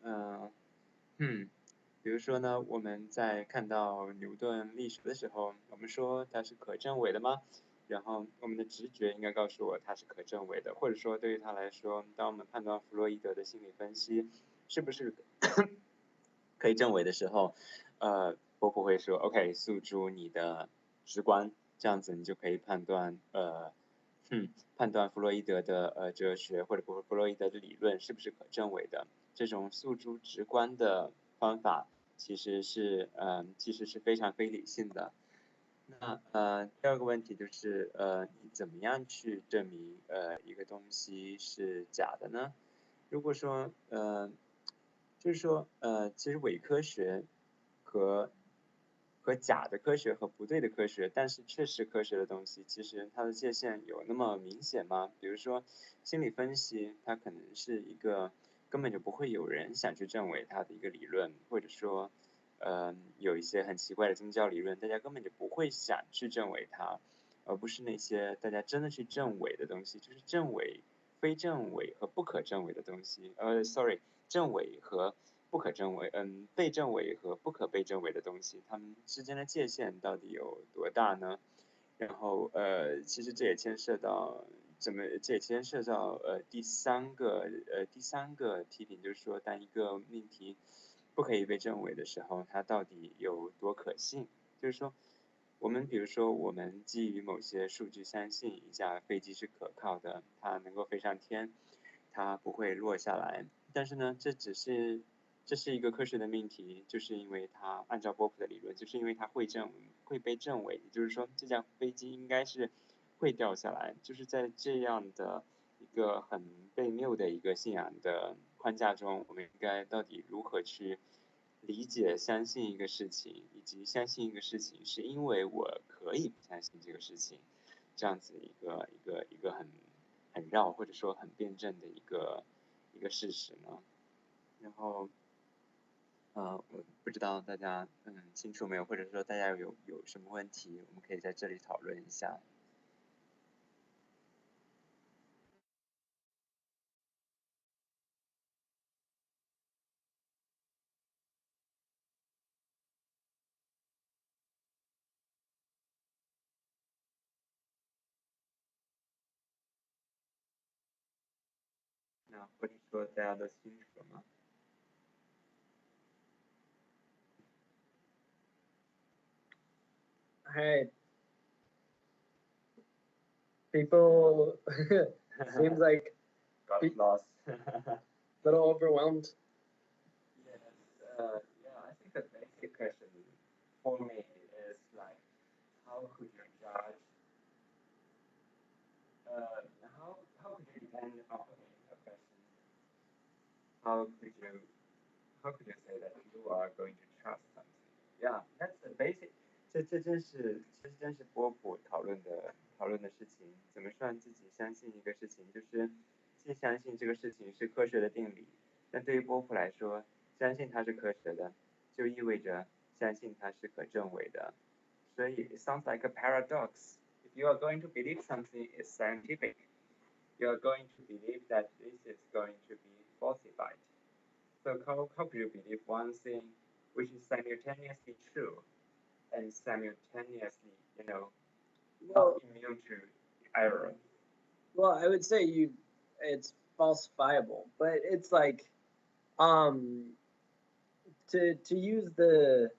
我们在看到牛顿力学的时候，我们说它是可证伪的吗？然后我们的直觉应该告诉我它是可证伪的，或者说对于他来说，当我们判断弗洛伊德的心理分析是不是可以证伪的时候，波普会说 OK 诉诸你的直观，这样子你就可以判断弗洛伊德的哲学或者弗洛伊德的理论是不是可证伪的。这种诉诸直观的方法其实是非常非理性的。那第二个问题就是你怎么样去证明一个东西是假的呢？如果说就是说其实伪科学和和假的科学和不对的科学，但是确实科学的东西，其实它的界限有那么明显吗？比如说心理分析，它可能是一个根本就不会有人想去证伪它的一个理论，或者说，有一些很奇怪的宗教理论，大家根本就不会想去证伪它，而不是那些大家真的去证伪的东西，就是证伪、非证伪和不可证伪的东西。sorry，证伪和不可证伪，被证伪和不可被证伪的东西，它们之间的界限到底有多大呢？然后其实这也牵涉到第三个批评，就是说，当一个命题不可以被证伪的时候，它到底有多可信？就是说，比如说我们基于某些数据相信一架飞机是可靠的，它能够飞上天，它不会落下来。但是呢，这是一个科学的命题，就是因为它按照波普的理论，就是因为它会被证伪，也就是说这架飞机应该是会掉下来。就是在这样的一个很被谬的一个信仰的框架中，我们应该到底如何去理解、相信一个事情，以及相信一个事情是因为我可以不相信这个事情，这样子一个很绕或者说很辩证的一个事实呢？然后我不知道大家清楚没有，或者说大家有什么问题，我们可以在这里讨论一下。那或者说大家都清楚了吗？Hey, people seems like got lost. little overwhelmed. Yes, yeah, I think the basic question for me is like, how could you judge? How could you depend on a question? How could you how could you say that you are going to trust something? Yeah, that's the basic. 这真是波普讨论的事情。怎么算自己相信一个事情？就是既相信这个事情是科学的定理，但对于波普来说，相信它是科学的，就意味着相信它是可证伪的。所以 it sounds like a paradox. If you are going to believe something is scientific, you are going to believe that this is going to be falsified. So how could you believe one thing which is simultaneously true and simultaneously, not immune to error? Well, I would say it's falsifiable, but it's like um to use the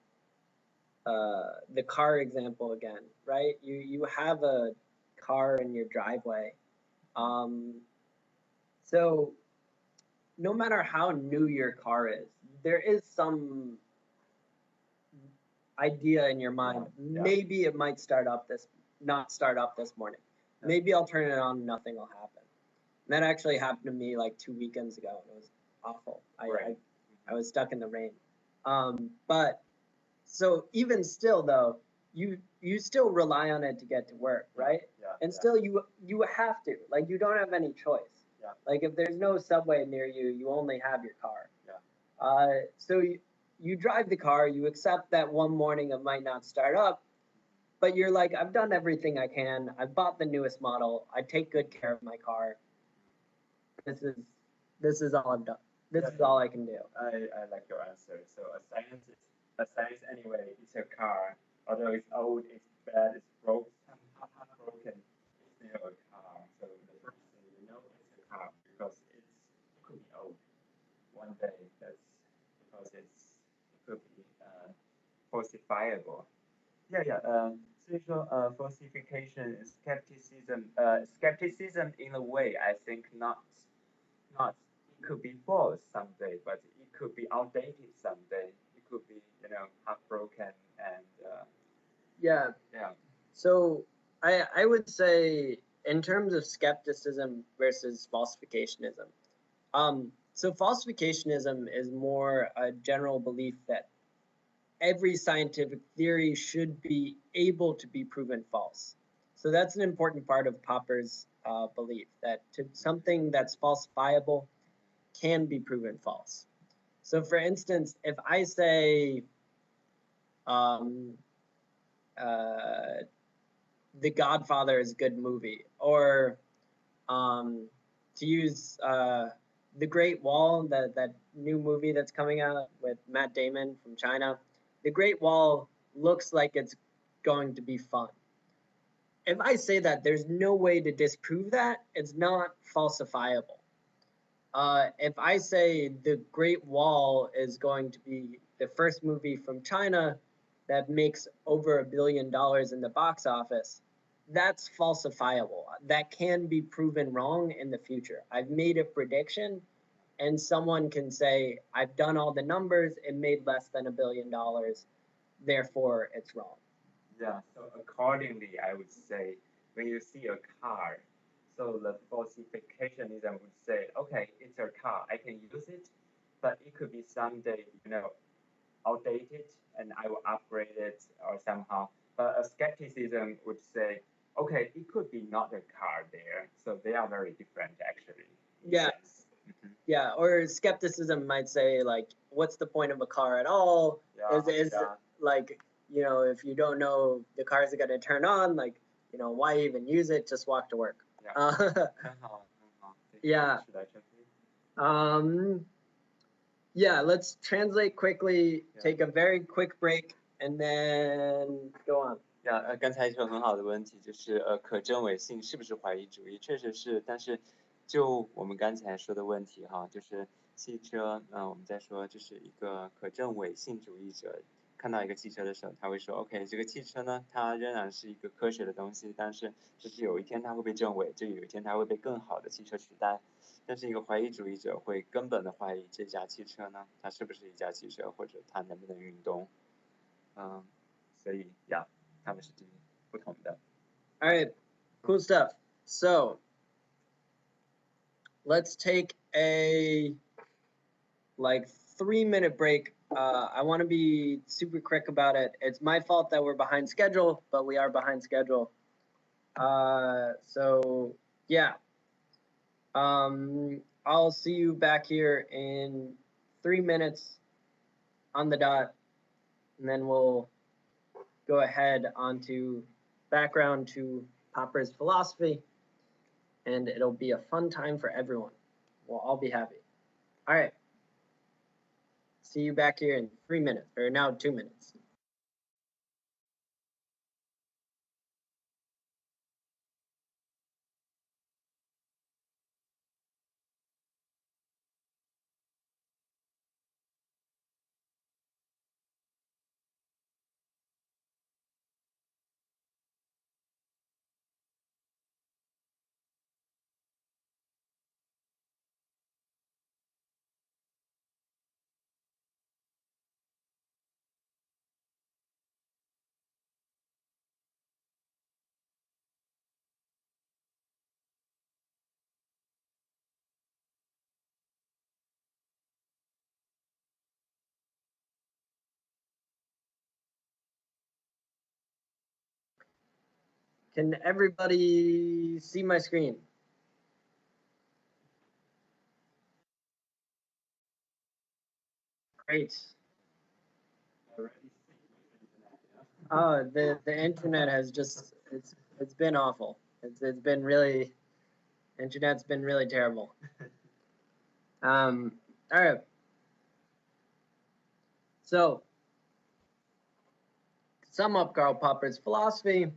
car example again, right? You have a car in your driveway. So no matter how new your car is, there is some idea in your mind. Yeah. Maybe it might not start up this morning. Yeah. Maybe I'll turn it on and nothing will happen. And that actually happened to me like 2 weekends ago, and it was awful. I was stuck in the rain. But so even still though, you still rely on it to get to work, right? Yeah, and yeah. still you have to, like, you don't have any choice. Yeah. Like if there's no subway near you, you only have your car. Yeah. So you drive the car, you accept that one morning it might not start up, but you're like, I've done everything I can. I bought the newest model. I take good care of my car. This is all I've done. This is all I can do. I like your answer. So a science anyway, it's a car. Although it's old, it's bad, it's broken, half broken, it's still a car. So the first thing you know it's a car because it could be old. One day that's because it could be falsifiable. Yeah. 所以说falsification, skepticism in a way, I think not it could be false someday, but it could be outdated someday. It could be half broken and Yeah. yeah. So I would say in terms of skepticism versus falsificationism, so falsificationism is more a general belief that every scientific theory should be able to be proven false. So that's an important part of Popper's belief, that something that's falsifiable can be proven false. So for instance, if I say um, The Godfather is a good movie, or to use The Great Wall, that new movie that's coming out with Matt Damon from China, The Great Wall looks like it's going to be fun. If I say that, there's no way to disprove that. It's not falsifiable. If I say The Great Wall is going to be the first movie from China that makes over $1 billion in the box office, that's falsifiable. That can be proven wrong in the future. I've made a prediction, and someone can say, I've done all the numbers, it made less than $1 billion, therefore it's wrong. Yeah, so accordingly, I would say when you see a car, so the falsificationism would say, okay, it's a car, I can use it, but it could be someday, outdated, and I will upgrade it or somehow. But a skepticism would say, okay, it could be not a car there, so they are very different actually. Yeah. Yeah, or skepticism might say, like, what's the point of a car at all? Like, if you don't know the cars are going to turn on, like, why even use it? Just walk to work. Yeah. Yeah, let's translate quickly, take a very quick break, and then go on. 刚才一个很好的问题就是可证伪性是不是怀疑主义？确实是，但是就我们刚才说的问题哈，就是汽车，我们在说就是一个可证伪性主义者看到一个汽车的时候，他会说 OK， 这个汽车呢，它仍然是一个科学的东西，但是只是有一天它会被证伪，就有一天它会被更好的汽车取代。但是一个怀疑主义者会根本的怀疑这架汽车呢，它是不是一架汽车，或者它能不能运动？所以呀。他们是不同的。All right, cool stuff. So let's take a 3-minute break. I want to be super quick about it. It's my fault that we're behind schedule, but we are behind schedule. So yeah. I'll see you back here in 3 minutes on the dot, and then we'll go ahead onto background to Popper's philosophy, and it'll be a fun time for everyone. We'll all be happy. All right. See you back here in 3 minutes, or now 2 minutes. Can everybody see my screen? Great. Oh, the internet has just it's been awful. It's been really, internet's been really terrible. All right. So to sum up Karl Popper's philosophy,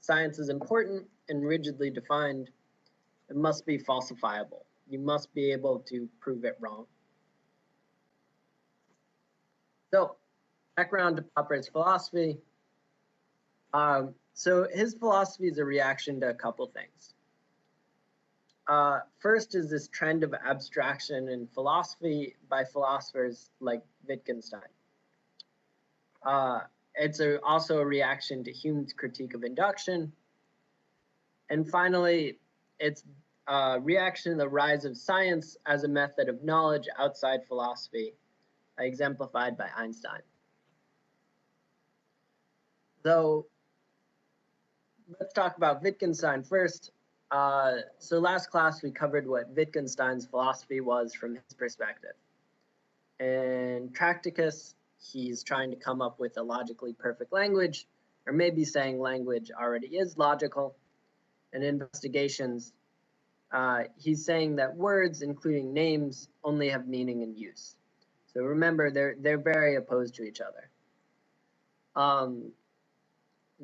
science is important and rigidly defined. It must be falsifiable. You must be able to prove it wrong. So, background to Popper's philosophy. So his philosophy is a reaction to a couple things. First is this trend of abstraction in philosophy by philosophers like Wittgenstein. It's also a reaction to Hume's critique of induction. And finally, it's a reaction to the rise of science as a method of knowledge outside philosophy, exemplified by Einstein. So let's talk about Wittgenstein first. So last class we covered what Wittgenstein's philosophy was from his perspective. In Tracticus, he's trying to come up with a logically perfect language, or maybe saying language already is logical. In Investigations, he's saying that words, including names, only have meaning and use. So remember, they're very opposed to each other.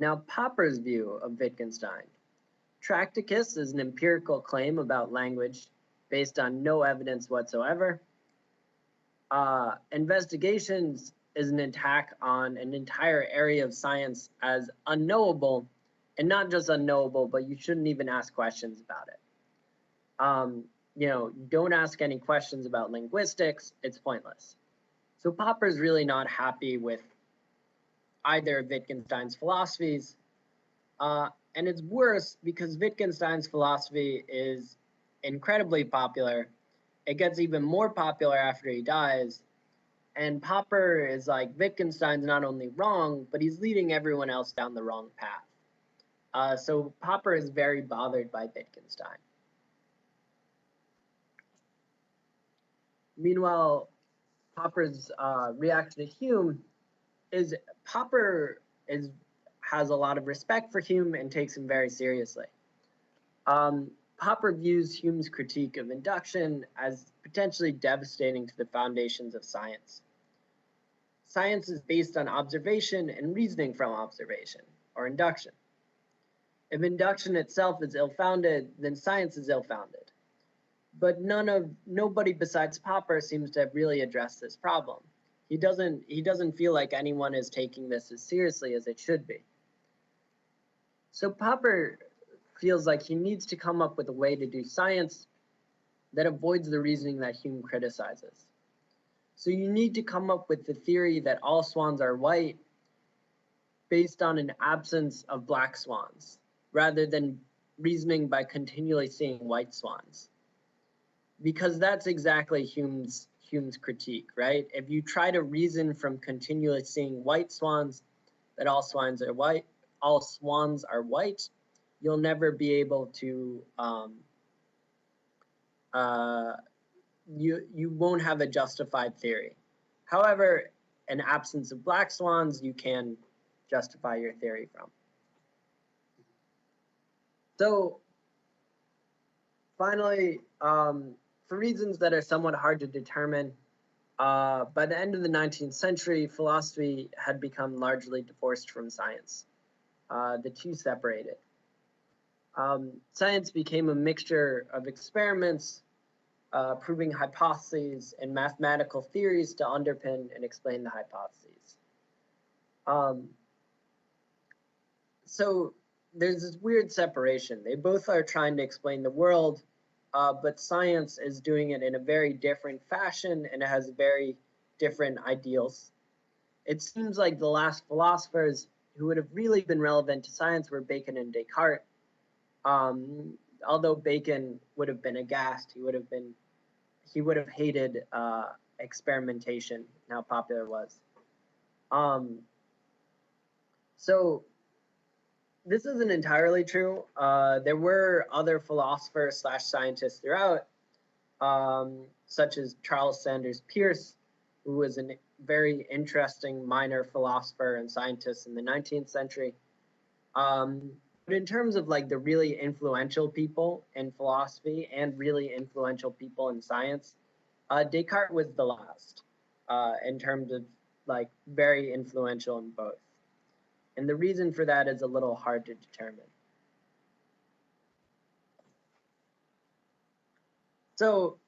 Now, Popper's view of Wittgenstein. Tracticus is an empirical claim about language based on no evidence whatsoever. Investigations is an attack on an entire area of science as unknowable, and not just unknowable, but you shouldn't even ask questions about it. Don't ask any questions about linguistics, it's pointless. So Popper's really not happy with either of Wittgenstein's philosophies, and it's worse because Wittgenstein's philosophy is incredibly popular. It gets even more popular after he dies, and Popper is like, Wittgenstein's not only wrong, but he's leading everyone else down the wrong path. So Popper is very bothered by Wittgenstein. Meanwhile, Popper's reaction to Hume is Popper has a lot of respect for Hume and takes him very seriously. Popper views Hume's critique of induction as potentially devastating to the foundations of science. Science is based on observation and reasoning from observation, or induction. If induction itself is ill-founded, then science is ill-founded. But nobody besides Popper seems to have really addressed this problem. He doesn't feel like anyone is taking this as seriously as it should be. So Popper feels like he needs to come up with a way to do science that avoids the reasoning that Hume criticizes. So you need to come up with the theory that all swans are white based on an absence of black swans, rather than reasoning by continually seeing white swans. Because that's exactly Hume's critique, right? If you try to reason from continually seeing white swans, that all swans are white, you'll never be able to, you won't have a justified theory. However, an absence of black swans, you can justify your theory from. So finally, for reasons that are somewhat hard to determine, by the end of the 19th century, philosophy had become largely divorced from science. The two separated. Science became a mixture of experiments, proving hypotheses, and mathematical theories to underpin and explain the hypotheses. So there's this weird separation. They both are trying to explain the world, but science is doing it in a very different fashion, and it has very different ideals. It seems like the last philosophers who would have really been relevant to science were Bacon and Descartes. Although Bacon would have been aghast, he would have hated experimentation and how popular it was. So this isn't entirely true. There were other philosophers / scientists throughout, such as Charles Sanders Peirce, who was a very interesting minor philosopher and scientist in the 19th century. But in terms of like the really influential people in philosophy and really influential people in science, Descartes was the last in terms of like very influential in both. And the reason for that is a little hard to determine. So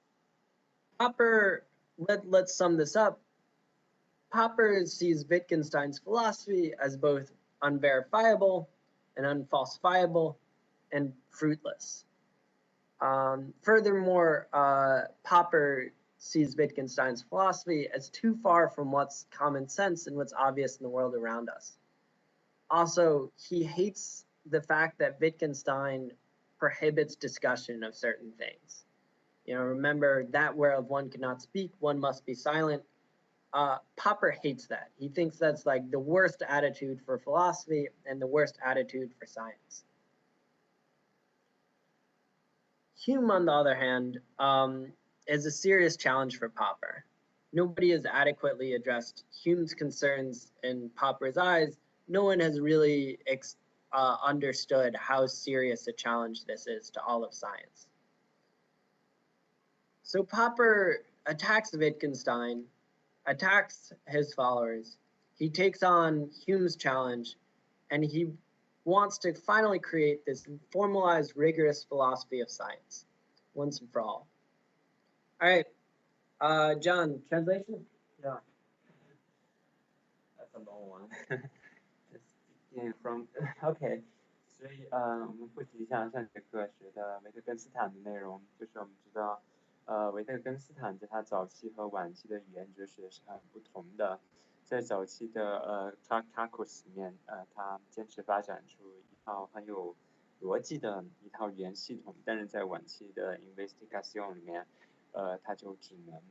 Popper, let's sum this up. Popper sees Wittgenstein's philosophy as both unverifiable and unfalsifiable and fruitless. Furthermore, Popper sees Wittgenstein's philosophy as too far from what's common sense and what's obvious in the world around us. Also, he hates the fact that Wittgenstein prohibits discussion of certain things. Remember that whereof one cannot speak, one must be silent. Popper hates that. He thinks that's like the worst attitude for philosophy and the worst attitude for science. Hume, on the other hand, is a serious challenge for Popper. Nobody has adequately addressed Hume's concerns in Popper's eyes. No one has really understood how serious a challenge this is to all of science. So Popper attacks Wittgenstein, attacks his followers. He takes on Hume's challenge, and he wants to finally create this formalized, rigorous philosophy of science, once and for all. All right, John, translation? Yeah. That's a long one. Just from OK， 所以我们复习一下上节课学的维特根斯坦的内容，就是我们知道，维特根斯坦在他早期和晚期的语言哲学是很不同的。在早期的Tractatus 里面，他坚持发展出一套很有逻辑的一套语言系统，但是在晚期的 Investigation 里面，他就只能，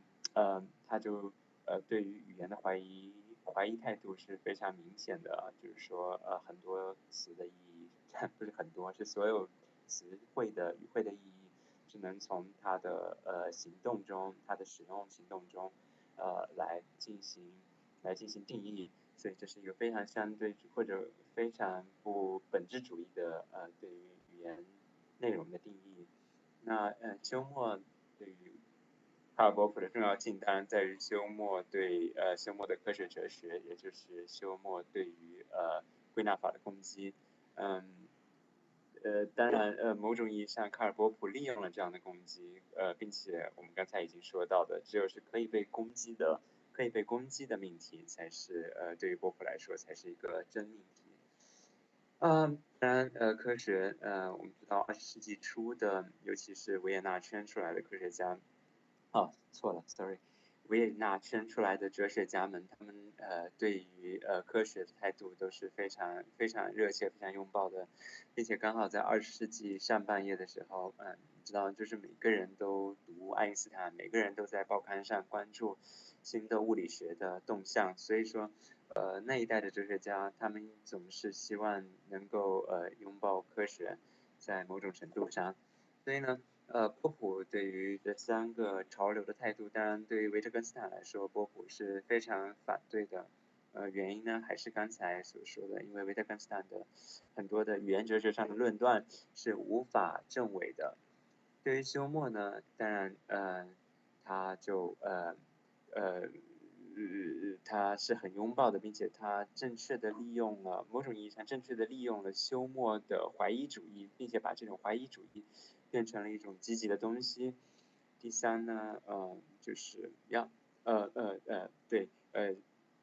对于语言的怀疑态度是非常明显的，就是说很多词的意义不是很多，是所有词语汇的意义，只能从它的行动中，它的使用行动中来进行定义，所以这是一个非常相对或者非常不本质主义的对于语言内容的定义。那休谟对于卡尔波普的重要性当然在于休谟的科学哲学，也就是休谟对于归纳法的攻击。当然某种意义上卡尔波普利用了这样的攻击，并且我们刚才已经说到的，只有是可以被攻击的命题才是对于波普来说才是一个真命题。当然科学我们知道20世纪初的尤其是维也纳圈出来的科学家，错了 ，sorry， 维也纳圈出来的哲学家们，他们对于科学的态度都是非常热切、非常拥抱的，并且刚好在20世纪上半叶的时候，你知道，就是每个人都读爱因斯坦，每个人都在报刊上关注新的物理学的动向，所以说，那一代的哲学家，他们总是希望能够拥抱科学，在某种程度上，所以呢。波普对于这3个潮流的态度，当然对于维特根斯坦来说，波普是非常反对的。原因呢，还是刚才所说的，因为维特根斯坦的很多的语言哲学上的论断是无法证伪的。对于休谟呢，当然他就他是很拥抱的，并且他正确的利用了某种意义上正确的利用了休谟的怀疑主义，并且把这种怀疑主义变成了一种积极的东西。第3呢，就是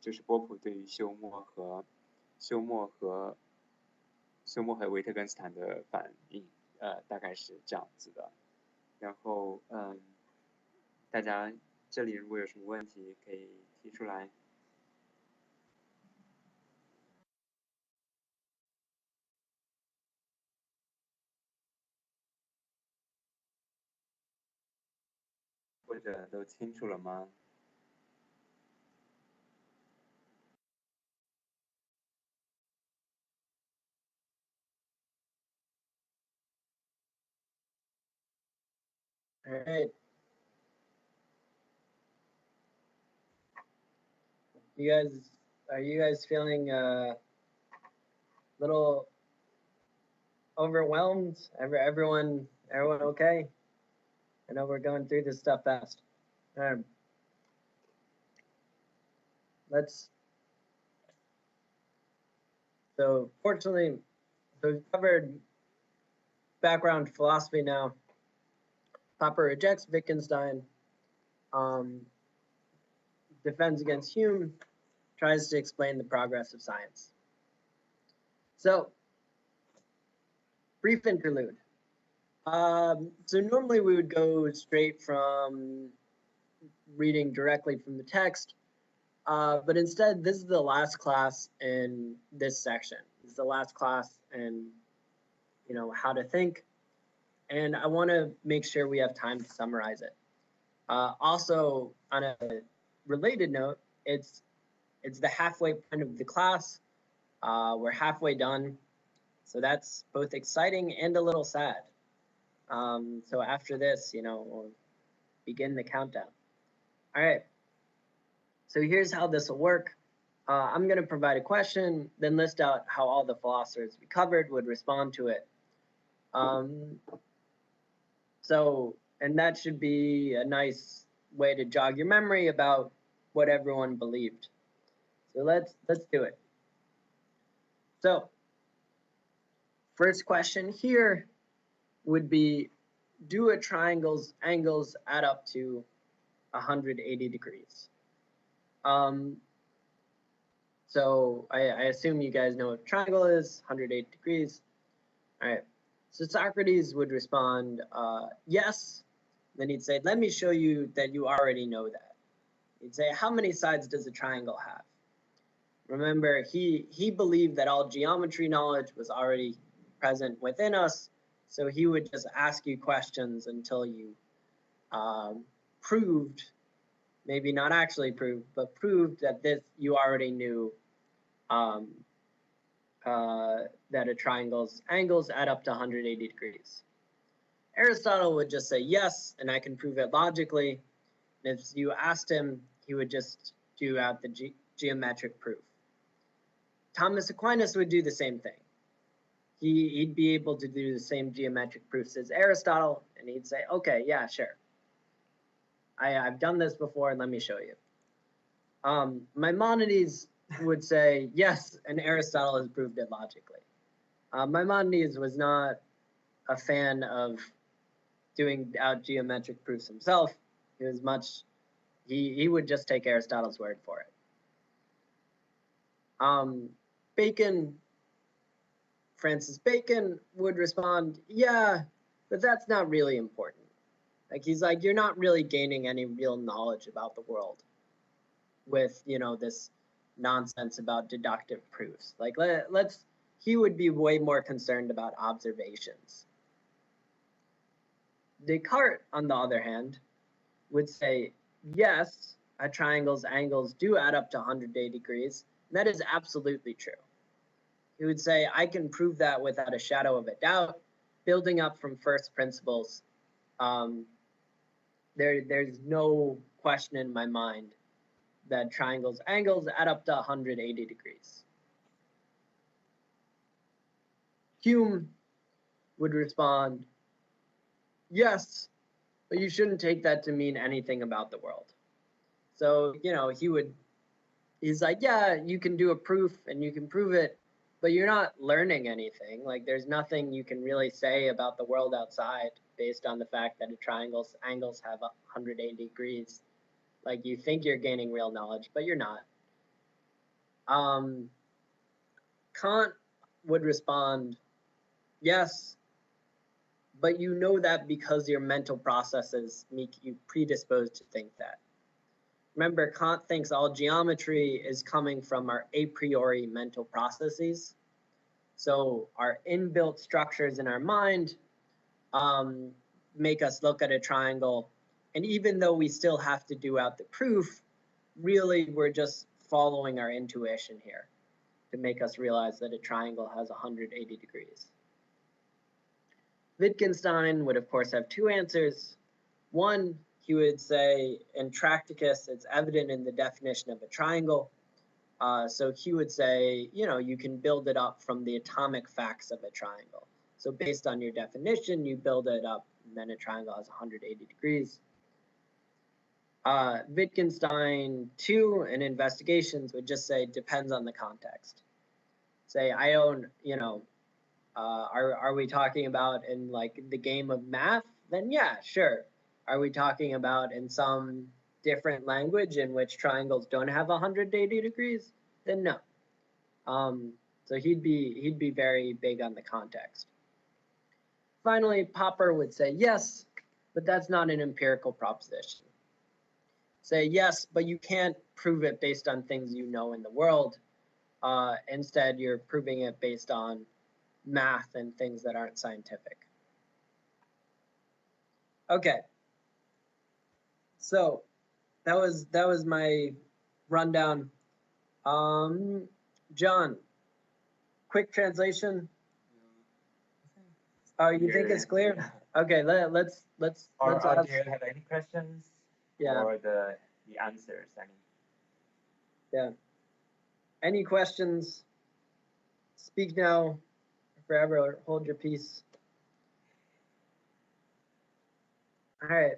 就是波普对于休谟和维特根斯坦的反应，大概是这样子的。然后大家这里如果有什么问题可以提出来。或者都清楚了吗？All right. Are you guys feeling a little overwhelmed? Everyone okay? I know we're going through this stuff fast. So fortunately, we've covered background philosophy now. Popper rejects Wittgenstein, defends against Hume, tries to explain the progress of science. So, brief interlude. So normally we would go straight from reading directly from the text, but instead this is the last class in this section. This is the last class in, how to think, and I want to make sure we have time to summarize it. Also, on a related note, it's the halfway point of the class. We're halfway done, so that's both exciting and a little sad. So after this, we'll begin the countdown. All right. So here's how this will work. I'm going to provide a question, then list out how all the philosophers we covered would respond to it. And that should be a nice way to jog your memory about what everyone believed. So let's do it. So first question here would be, do a triangle's angles add up to 180 degrees? So I assume you guys know what a triangle is, 180 degrees. All right. So Socrates would respond, yes. Then he'd say, let me show you that you already know that. He'd say, how many sides does a triangle have? Remember, he believed that all geometry knowledge was already present within us, so he would just ask you questions until you proved, maybe not actually proved, but proved that you already knew that a triangle's angles add up to 180 degrees. Aristotle would just say yes, and I can prove it logically. And if you asked him, he would just do out the geometric proof. Thomas Aquinas would do the same thing. He'd be able to do the same geometric proofs as Aristotle, and he'd say, okay, yeah, sure. I've done this before, and let me show you. Maimonides would say, yes, and Aristotle has proved it logically. Maimonides was not a fan of doing out geometric proofs himself. He would just take Aristotle's word for it. Francis Bacon would respond, yeah, but that's not really important. Like, he's like, you're not really gaining any real knowledge about the world with, this nonsense about deductive proofs. Like, he would be way more concerned about observations. Descartes, on the other hand, would say, yes, a triangle's angles do add up to 180 degrees. And that is absolutely true. He would say, I can prove that without a shadow of a doubt, building up from first principles. There's no question in my mind that triangles' angles add up to 180 degrees. Hume would respond, yes, but you shouldn't take that to mean anything about the world. So, he's like, yeah, you can do a proof and you can prove it, but you're not learning anything. Like, there's nothing you can really say about the world outside based on the fact that a triangle's angles have 180 degrees. Like, you think you're gaining real knowledge, but you're not. Kant would respond, yes, but you know that because your mental processes make you predisposed to think that. Remember, Kant thinks all geometry is coming from our a priori mental processes. So our inbuilt structures in our mind make us look at a triangle. And even though we still have to do out the proof, really we're just following our intuition here to make us realize that a triangle has 180 degrees. Wittgenstein would, of course, have two answers. One, he would say, in Tracticus, it's evident in the definition of a triangle. So he would say, you can build it up from the atomic facts of a triangle. So based on your definition, you build it up, and then a triangle has 180 degrees. Wittgenstein, too, in Investigations, would just say, depends on the context. Say, are we talking about in like the game of math? Then yeah, sure. Are we talking about in some different language in which triangles don't have 180 degrees? Then no. So he'd be very big on the context. Finally, Popper would say yes, but that's not an empirical proposition. Say yes, but you can't prove it based on things you know in the world. Instead, you're proving it based on math and things that aren't scientific. Okay. So that was my rundown. John, quick translation. Oh, you think it's clear? Okay, let's Or ask. do you have any questions? Yeah. Or the answers? I mean. Yeah. Any questions? Speak now, forever, or hold your peace. All right.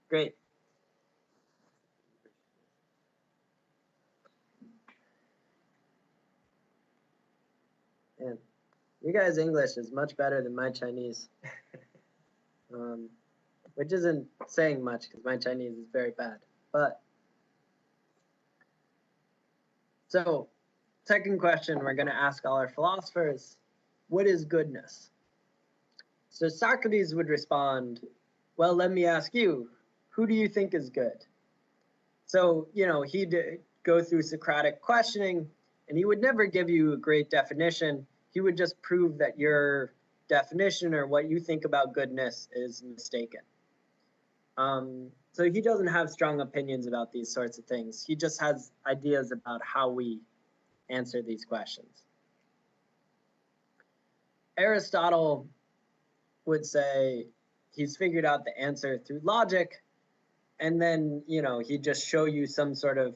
Great. Man, you guys' English is much better than my Chinese. Which isn't saying much because my Chinese is very bad. But so, second question we're going to ask all our philosophers, what is goodness? So Socrates would respond, well, let me ask you, who do you think is good? So, he'd go through Socratic questioning, and he would never give you a great definition. He would just prove that your definition or what you think about goodness is mistaken. So he doesn't have strong opinions about these sorts of things. He just has ideas about how we answer these questions. Aristotle would say he's figured out the answer through logic, and then, he'd just show you some sort of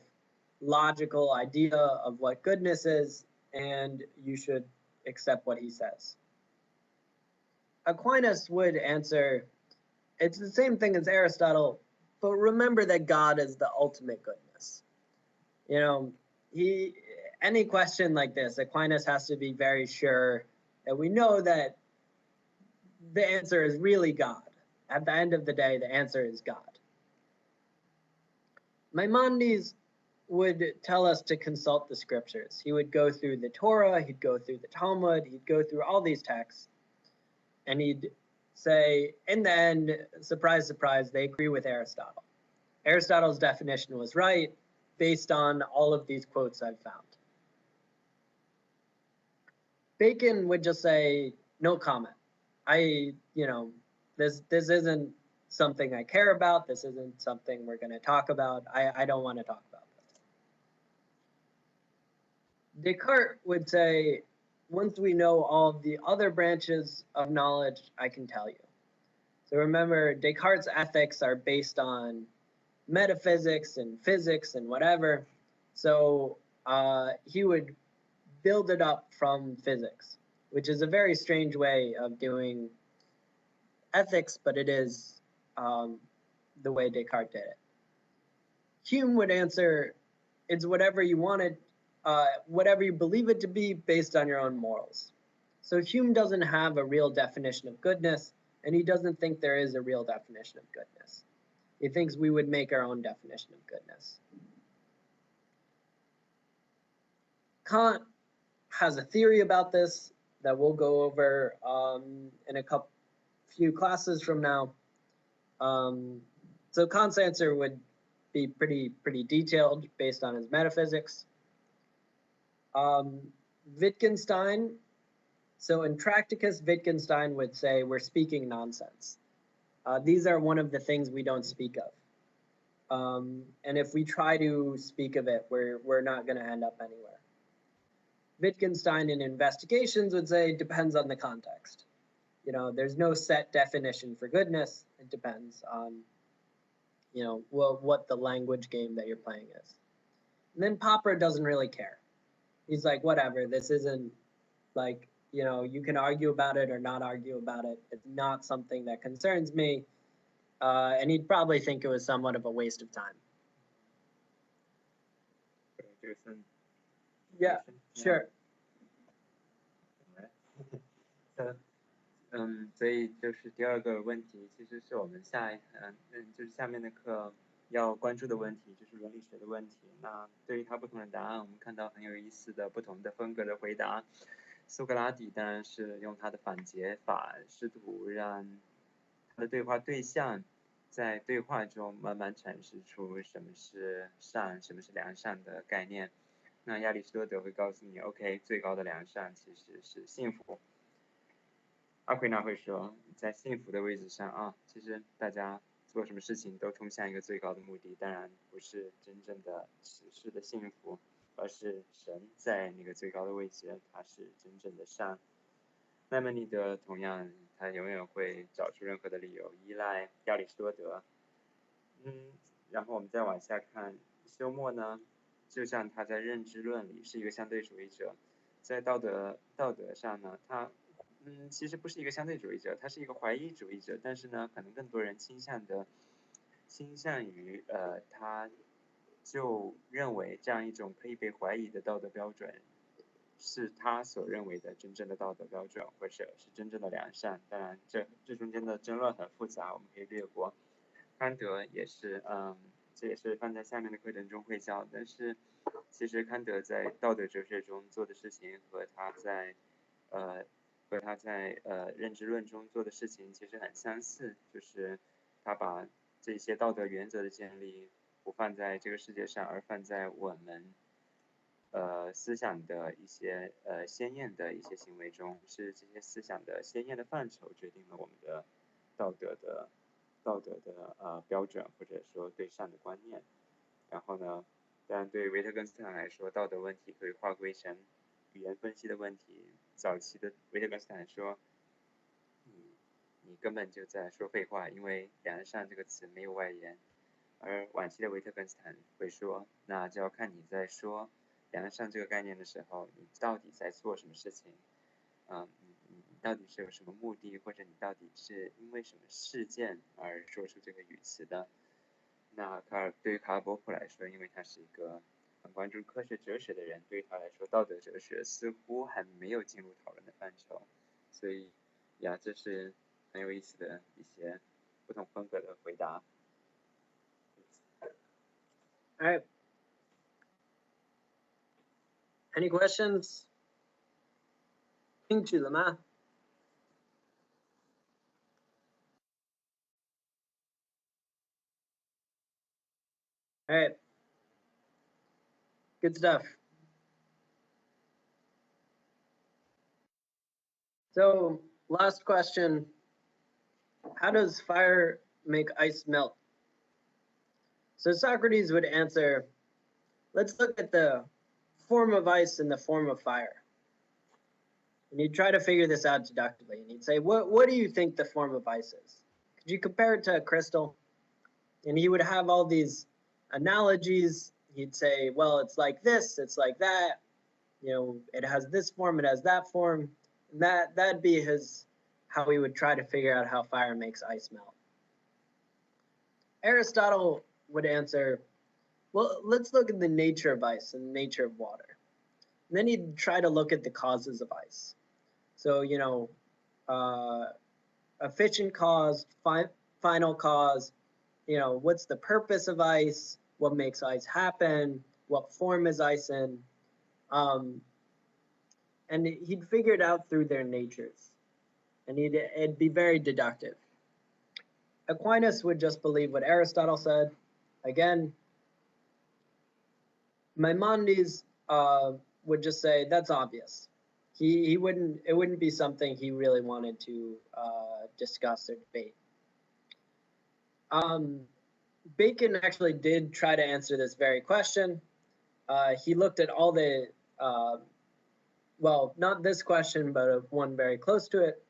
logical idea of what goodness is, and you should accept what he says. Aquinas would answer, it's the same thing as Aristotle, but remember that God is the ultimate goodness. Any question like this, Aquinas has to be very sure that we know that the answer is really God. At the end of the day, the answer is God. Maimonides would tell us to consult the scriptures. He would go through the Torah, he'd go through the Talmud, he'd go through all these texts, and he'd say, in the end, surprise, surprise, they agree with Aristotle. Aristotle's definition was right based on all of these quotes I've found. Bacon would just say, no comment. This isn't something I care about. This isn't something we're going to talk about. I don't want to talk about this. Descartes would say, once we know all of the other branches of knowledge, I can tell you. So remember, Descartes' ethics are based on metaphysics and physics and whatever. So he would build it up from physics, which is a very strange way of doing ethics, but it is the way Descartes did it. Hume would answer, it's whatever you wanted, whatever you believe it to be based on your own morals. So Hume doesn't have a real definition of goodness, and he doesn't think there is a real definition of goodness. He thinks we would make our own definition of goodness. Kant has a theory about this that we'll go over in a few classes from now. So Kant's answer would be pretty detailed based on his metaphysics. Wittgenstein, so in Tracticus, Wittgenstein would say we're speaking nonsense. These are one of the things we don't speak of. And if we try to speak of it, we're not going to end up anywhere. Wittgenstein in Investigations would say it depends on the context. There's no set definition for goodness. It depends on, what the language game that you're playing is. And then Popper doesn't really care. He's like, whatever, this isn't like, you can argue about it or not argue about it. It's not something that concerns me. And he'd probably think it was somewhat of a waste of time. Yeah, sure. 所以就是第二个问题，其实是我们就是下面的课要关注的问题，就是伦理学的问题。那对于他不同的答案，我们看到很有意思的不同的风格的回答。苏格拉底当然是用他的反诘法，试图让他的对话对象在对话中慢慢阐释出什么是善，什么是良善的概念。那亚里士多德会告诉你 ，OK， 最高的良善其实是幸福。阿奎那会说，在幸福的位置上啊，其实大家做什么事情都通向一个最高的目的，当然不是真正的实世的幸福，而是神在那个最高的位置，他是真正的善。那么尼德同样，他永远会找出任何的理由依赖亚里士多德。然后我们再往下看，休谟呢，就像他在认知论里是一个相对主义者，在道德上呢，他其实不是一个相对主义者，他是一个怀疑主义者，但是呢，可能更多人倾向于他就认为这样一种可以被怀疑的道德标准是他所认为的真正的道德标准，或者是真正的良善。当然这中间的争论很复杂，我们可以略过。康德也是这也是放在下面的课程中会教，但是其实康德在道德哲学中做的事情和他在认知论中做的事情其实很相似，就是他把这些道德原则的建立不放在这个世界上，而放在我们思想的一些鲜艳的一些行为中，是这些思想的鲜艳的范畴决定了我们的道德的标准，或者说对善的观念。然后呢，当然对维特根斯坦来说，道德问题可以划归成语言分析的问题。早期的维特根斯坦说，你根本就在说废话，因为良善这个词没有外延。而晚期的维特根斯坦会说，那就要看你在说良善这个概念的时候，你到底在做什么事情？你到底是有什么目的，或者你到底是因为什么事件而说出这个语词的？那对于卡尔波普来说，因为他是一个很关注科学哲学的人，对于他来说，道德哲学似乎还没有进入讨论的范畴。所以这是很有意思的一些不同风格的回答。All right. Any questions? 听取了吗？ All right. Good stuff. So, last question. How does fire make ice melt? So Socrates would answer, let's look at the form of ice and the form of fire. And he'd try to figure this out deductively. And he'd say, what do you think the form of ice is? Could you compare it to a crystal? And he would have all these analogies. He'd say, well, it's like this, it's like that. It has this form, it has that form. And that'd be how he would try to figure out how fire makes ice melt. Aristotle would answer, well, let's look at the nature of ice and the nature of water. And then he'd try to look at the causes of ice. So, efficient cause, final cause, what's the purpose of ice? What makes ice happen? What form is ice in? And he'd figure it out through their natures. And it'd be very deductive. Aquinas would just believe what Aristotle said. Again, Maimonides would just say that's obvious. It wouldn't be something he really wanted to discuss or debate. Bacon actually did try to answer this very question. He looked at all the well, not this question, but one very close to it.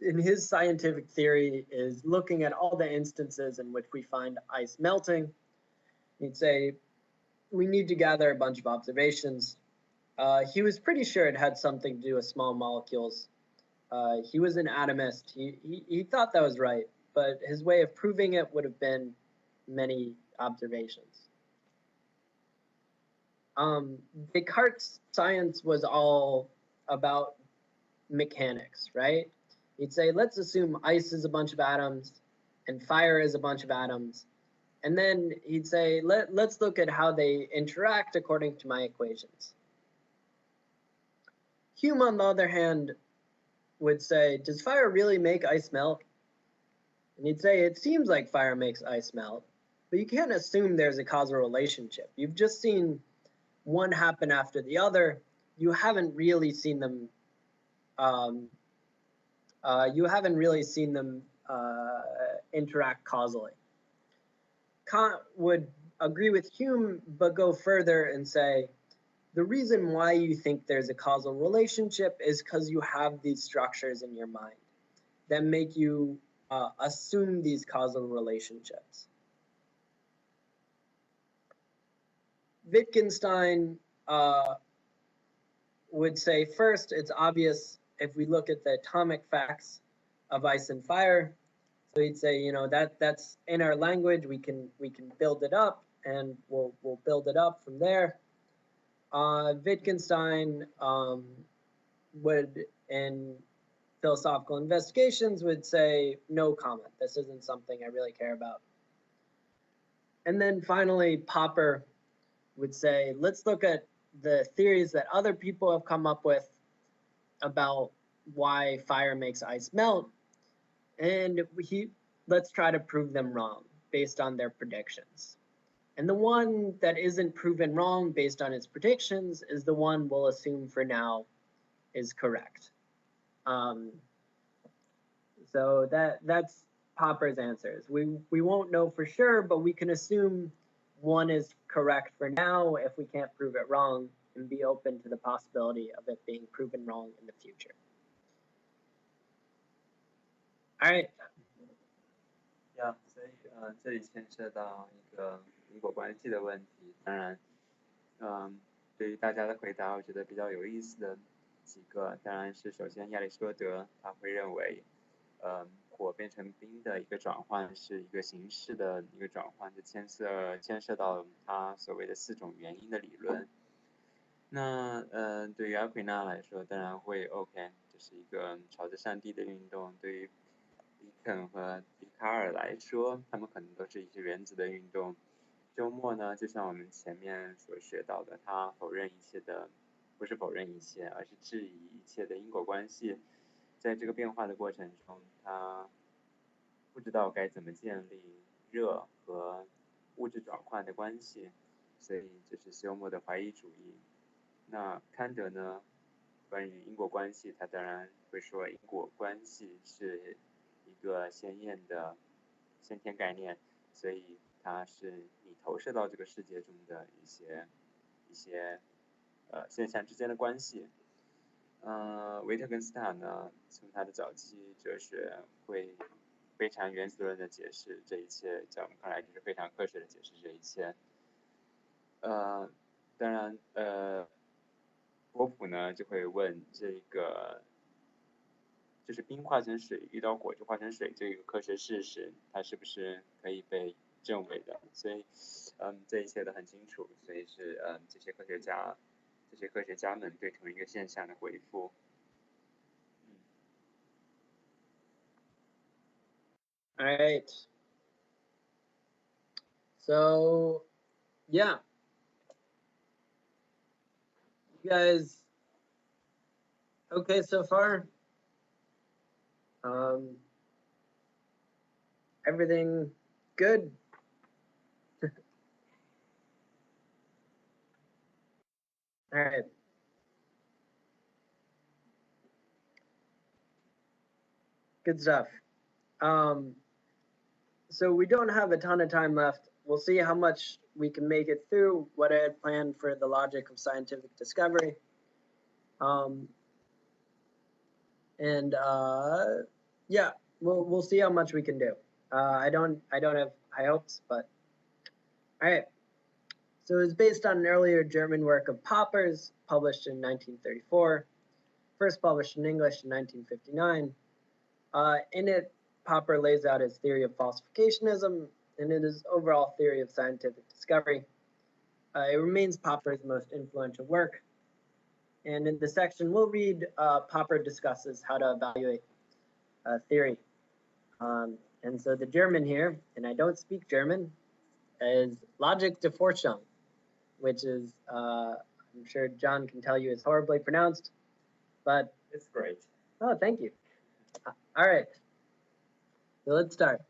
In his scientific theory is looking at all the instances in which we find ice melting. He'd say, we need to gather a bunch of observations. He was pretty sure it had something to do with small molecules. He was an atomist. He thought that was right, but his way of proving it would have been many observations. Descartes' science was all about mechanics, right? He'd say, let's assume ice is a bunch of atoms and fire is a bunch of atoms. And then he'd say, let's look at how they interact according to my equations. Hume, on the other hand, would say, does fire really make ice melt? And he'd say, it seems like fire makes ice melt, but you can't assume there's a causal relationship. You've just seen one happen after the other. You haven't really seen them interact causally. Kant would agree with Hume, but go further and say, the reason why you think there's a causal relationship is because you have these structures in your mind that make you assume these causal relationships. Wittgenstein would say, first, it's obvious if we look at the atomic facts of ice and fire. So he'd say, you know, that's in our language. We can build it up, and we'll build it up from there. Wittgenstein would, in philosophical investigations, would say, no comment. This isn't something I really care about. And then finally, Popper would say, let's look at the theories that other people have come up with about why fire makes ice melt, and let's try to prove them wrong based on their predictions. And the one that isn't proven wrong based on its predictions is the one we'll assume for now is correct. So that's Popper's answers. We won't know for sure, but we can assume one is correct for now if we can't prove it wrong, and be open to the possibility of it being proven wrong in the future. All right. Yeah，所以这里牵涉到一个因果关系的问题。当然，对于大家的回答，我觉得比较有意思的几个，当然是首先亚里士多德他会认为，火变成冰的一个转换是一个形式的一个转换，就牵涉到他所谓的4种原因的理论。那对于阿奎那来说，当然会 OK， 这是一个朝着上帝的运动。对于比肯和笛卡尔来说，他们可能都是一些原子的运动。周末呢，就像我们前面所学到的，他否认一切的，不是否认一切，而是质疑一切的因果关系。在这个变化的过程中，他不知道该怎么建立热和物质转换的关系，所以这是休谟的怀疑主义。那康德呢，关于因果关系，他当然会说因果关系是一个鲜艳的先天概念，所以它是你投射到这个世界中的一些现象之间的关系。维特根斯坦呢，从他的早期哲学会非常原子论的解释这一切，在我们看来就是非常科学的解释这一切。当然波普呢就会问这个，就是冰化成水遇到火就化成水这个科学事实，它是不是可以被证伪的？所以这一切都很清楚，所以是这些科学家们对同一个现象的回复。All right. So, yeah. You guys okay so far? Everything good? All right. Good stuff. So we don't have a ton of time left. We'll see how much we can make it through what I had planned for the logic of scientific discovery. Yeah, we'll see how much we can do. I don't have high hopes, but all right. So it's based on an earlier German work of Popper's, published in 1934, first published in English in 1959. In it, Popper lays out his theory of falsificationism and in his overall theory of scientific discovery. It remains Popper's most influential work. And in the section we'll read, Popper discusses how to evaluate theory. And so the German here, and I don't speak German, is Logik der Forschung, which is, I'm sure John can tell you, is horribly pronounced, but it's great. Oh, thank you. All right. So let's start.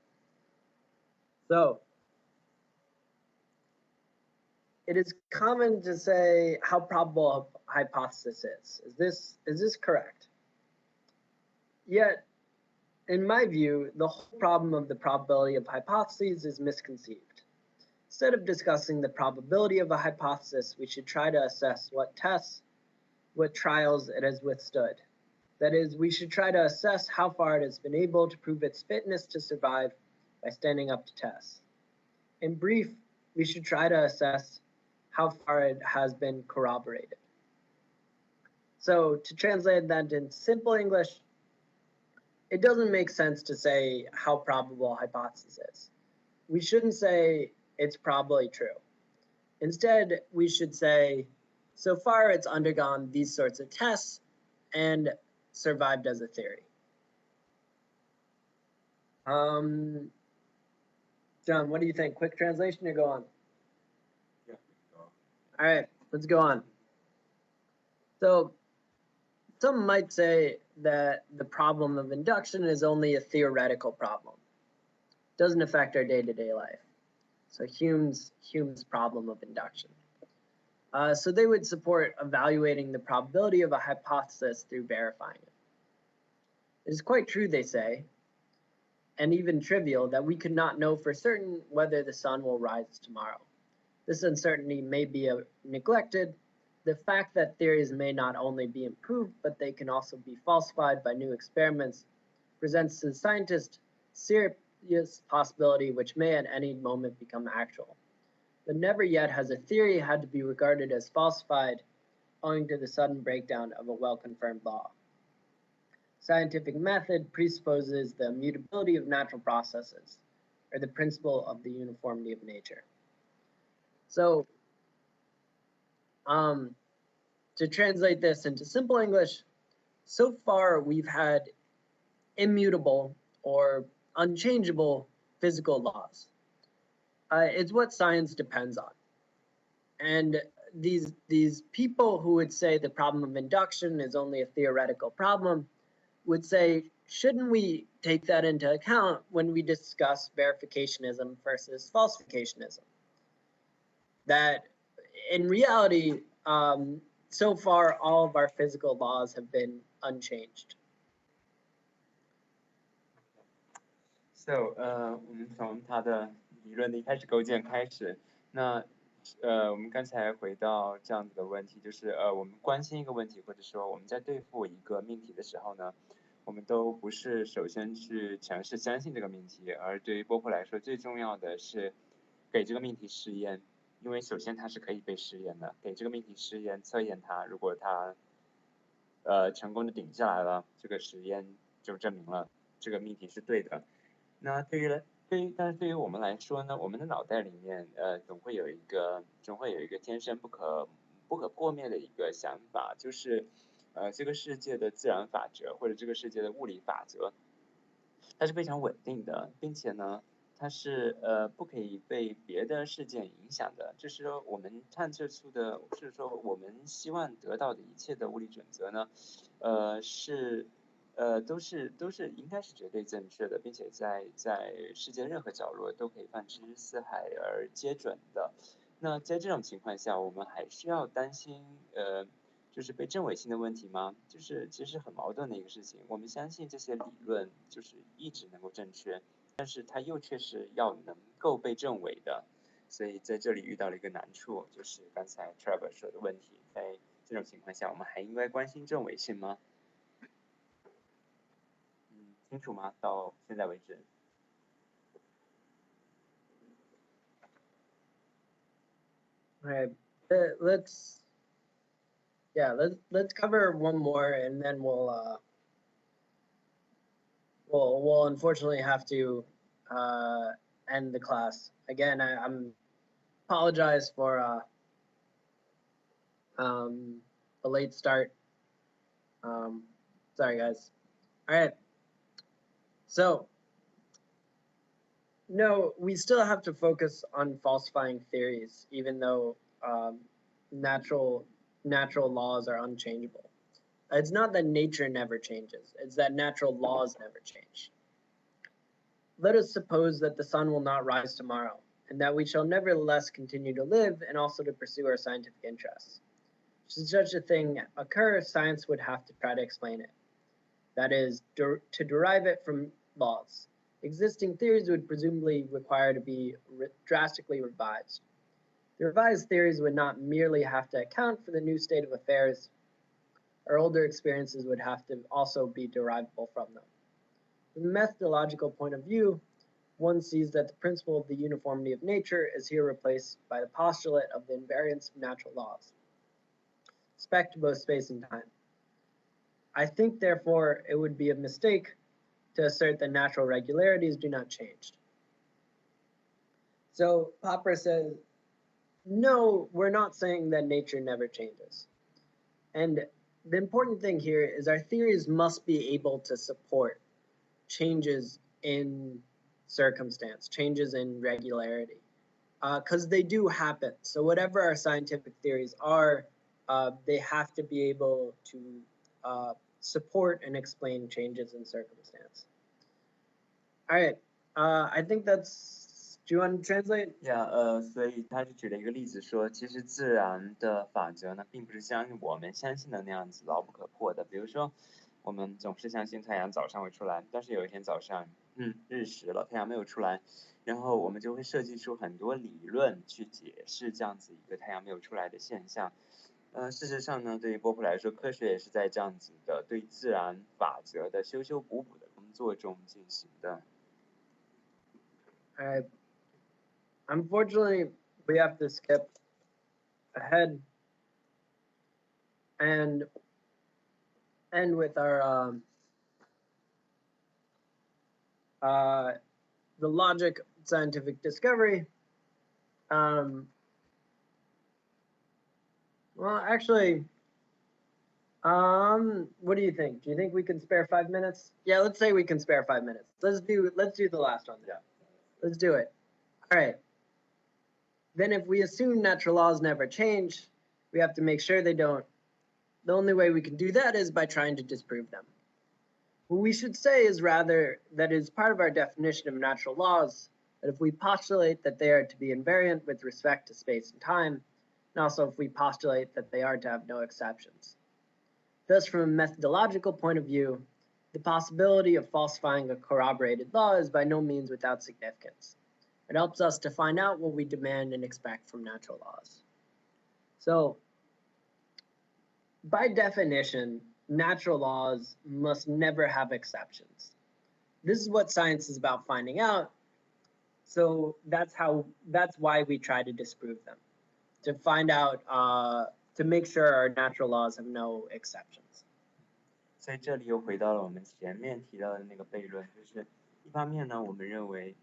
So it is common to say how probable a hypothesis is. Is this correct? Yet In my view, the whole problem of the probability of hypotheses is misconceived. Instead of discussing the probability of a hypothesis, we should try to assess what tests, what trials it has withstood. That is, we should try to assess how far it has been able to prove its fitness to survive by standing up to tests. In brief, we should try to assess how far it has been corroborated. So to translate that in simple English, it doesn't make sense to say how probable a hypothesis is. We shouldn't say it's probably true. Instead, we should say, so far it's undergone these sorts of tests and survived as a theory. John, what do you think? Quick translation or go on? Yeah. All right, let's go on. So some might say that the problem of induction is only a theoretical problem. It doesn't affect our day-to-day life. So Hume's problem of induction. So they would support evaluating the probability of a hypothesis through verifying it. It is quite true, they say, and even trivial, that we could not know for certain whether the sun will rise tomorrow. This uncertainty may be neglected. The fact that theories may not only be improved, but they can also be falsified by new experiments, presents to the scientist serious possibility which may at any moment become actual. But never yet has a theory had to be regarded as falsified owing to the sudden breakdown of a well-confirmed law. Scientific method presupposes the immutability of natural processes, or the principle of the uniformity of nature. So, to translate this into simple English, so far we've had immutable or unchangeable physical laws. It's what science depends on. And these people who would say the problem of induction is only a theoretical problem would say, shouldn't we take that into account when we discuss verificationism versus falsificationism? That in reality, so far all of our physical laws have been unchanged. So，我们从他的理论的一开始构建开始，那，我们刚才回到这样子的问题，就是我们关心一个问题，或者说我们在对付一个命题的时候呢，我们都不是首先去尝试相信这个命题，而对于波普来说，最重要的是给这个命题试验，因为首先它是可以被试验的，给这个命题试验测验它，如果它成功的顶下来了，这个实验就证明了这个命题是对的。那但是对于我们来说呢，我们的脑袋里面总会有一个天生不可破灭的一个想法，就是这个世界的自然法则或者这个世界的物理法则，它是非常稳定的，并且呢，它是不可以被别的事件影响的。就是说，我们探测出的，是说我们希望得到的一切的物理准则呢，都是应该是绝对正确的，并且在世界任何角落都可以放之四海而皆准的。那在这种情况下，我们还需要担心就是被证伪性的问题吗？就是其实很矛盾的一个事情。我们相信这些理论就是一直能够正确，但是它又确实要能够被证伪的。所以在这里遇到了一个难处，就是刚才 Trevor 说的问题。在这种情况下，我们还应该关心证伪性吗？清楚吗？到现在为止。All right, let's cover one more, and then we'll unfortunately have to end the class. Again, I'm apologize for a late start. Sorry guys. All right. So, no, we still have to focus on falsifying theories, even though natural laws are unchangeable. It's not that nature never changes, it's that natural laws never change. Let us suppose that the sun will not rise tomorrow, and that we shall nevertheless continue to live and also to pursue our scientific interests. Should such a thing occur, science would have to try to explain it. That is, to derive it from laws. Existing theories would presumably require to be drastically revised. The revised theories would not merely have to account for the new state of affairs, our older experiences would have to also be derivable from them. From a methodological point of view, one sees that the principle of the uniformity of nature is here replaced by the postulate of the invariance of natural laws, respect to both space and time. I think, therefore, it would be a mistake to assert that natural regularities do not change. So Popper says, no, we're not saying that nature never changes. And the important thing here is our theories must be able to support changes in circumstance, changes in regularity, because they do happen. So whatever our scientific theories are, they have to be able to support and explain changes in circumstance. All right, I think that's. Do you want to translate? Yeah,所以他就举了一个例子说，其实自然的法则呢，并不是像我们相信的那样子牢不可破的。比如说，我们总是相信太阳早上会出来，但是有一天早上，日食了，太阳没有出来，然后我们就会设计出很多理论去解释这样子一个太阳没有出来的现象。事实上呢，对于波普来说，科学也是在这样子的对自然法则的修修补补的工作中进行的。Unfortunately, we have to skip ahead and end with our the logic of scientific discovery. Well, actually, what do you think? Do you think we can spare 5 minutes? Yeah, let's say we can spare 5 minutes. Let's do the last one. Yeah. Let's do it. All right. Then if we assume natural laws never change, we have to make sure they don't. The only way we can do that is by trying to disprove them. What we should say is rather that it is part of our definition of natural laws that if we postulate that they are to be invariant with respect to space and time, and also if we postulate that they are to have no exceptions. Thus, from a methodological point of view, the possibility of falsifying a corroborated law is by no means without significance. It helps us to find out what we demand and expect from natural laws. So, by definition, natural laws must never have exceptions. This is what science is about finding out. So that's why we try to disprove them, to find out, to make sure our natural laws have no exceptions. 所以这里又回到了我们前面提到的那个悖论，就是一方面呢，我们认为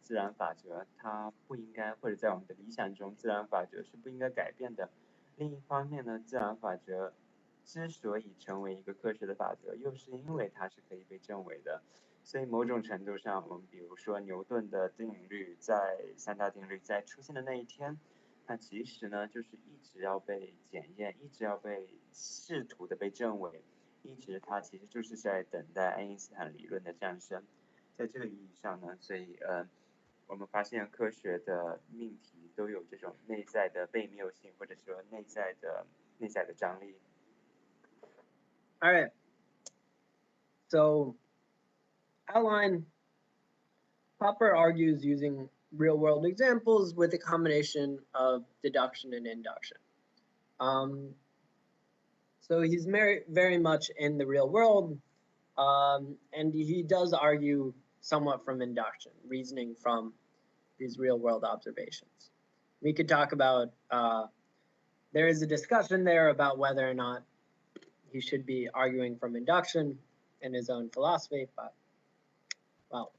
自然法则它不应该，或者在我们的理想中，自然法则是不应该改变的。另一方面呢，自然法则之所以成为一个科学的法则，又是因为它是可以被证伪的。所以某种程度上，我们比如说牛顿的定律，在三大定律在出现的那一天，它其实呢就是一直要被检验，一直要被试图的被证伪，一直它其实就是在等待爱因斯坦理论的诞生。在这个意义上呢，所以我们发现科学的命题都有这种内在的悖谬性，或者说内在的张力。All right. So, outline. Popper argues using real-world examples with a combination of deduction and induction. So he's very much in the real world, and he does argue somewhat from induction, reasoning from these real-world observations. We could talk about, there is a discussion there about whether or not he should be arguing from induction in his own philosophy, but, well.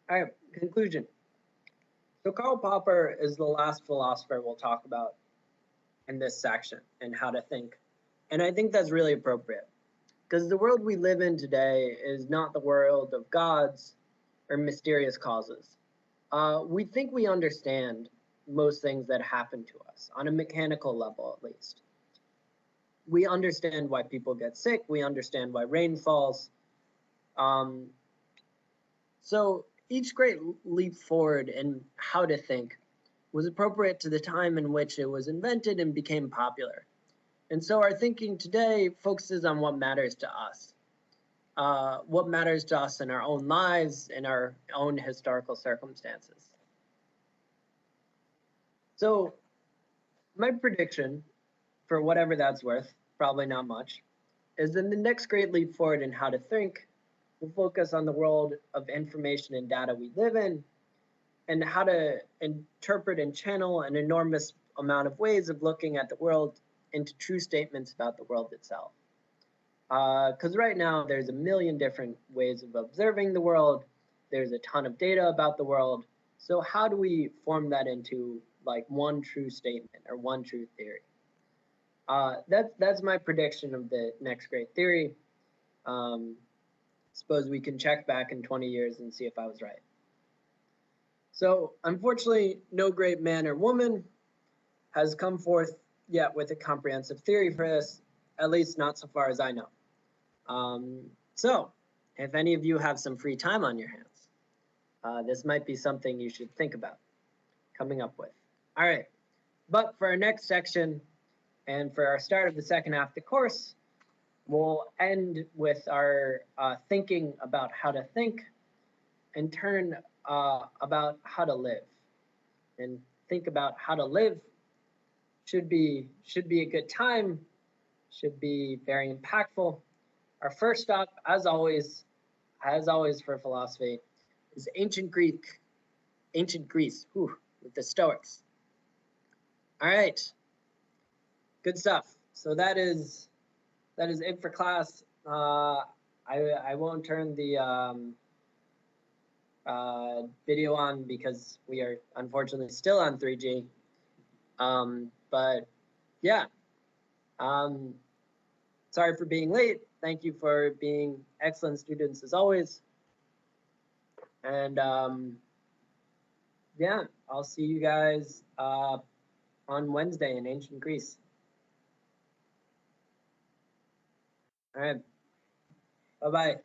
All right, conclusion. So Karl Popper is the last philosopher we'll talk about in this section and how to think. And I think that's really appropriate because the world we live in today is not the world of gods or mysterious causes. We think we understand most things that happen to us on a mechanical level, at least. We understand why people get sick. We understand why rain falls. So each great leap forward in how to think was appropriate to the time in which it was invented and became popular. And so our thinking today focuses on what matters to us. what matters to us in our own lives, in our own historical circumstances. So my prediction, for whatever that's worth, probably not much, is that the next great leap forward in how to think will focus on the world of information and data we live in, and how to interpret and channel an enormous amount of ways of looking at the world into true statements about the world itself. Because right now there's a million different ways of observing the world. There's a ton of data about the world. So how do we form that into like one true statement or one true theory? That's my prediction of the next great theory. Suppose we can check back in 20 years and see if I was right. So unfortunately, no great man or woman has come forth yet with a comprehensive theory for this, at least not so far as I know. So if any of you have some free time on your hands, this might be something you should think about coming up with. All right, but for our next section and for our start of the second half of the course, we'll end with our thinking about how to think and turn about how to live. And think about how to live should be a good time, should be very impactful. Our first stop, as always for philosophy, is ancient Greece, with the Stoics. All right, good stuff. So that is it for class. I won't turn the video on because we are unfortunately still on 3G. But yeah, sorry for being late. Thank you for being excellent students as always. And yeah, I'll see you guys on Wednesday in ancient Greece. All right, bye-bye.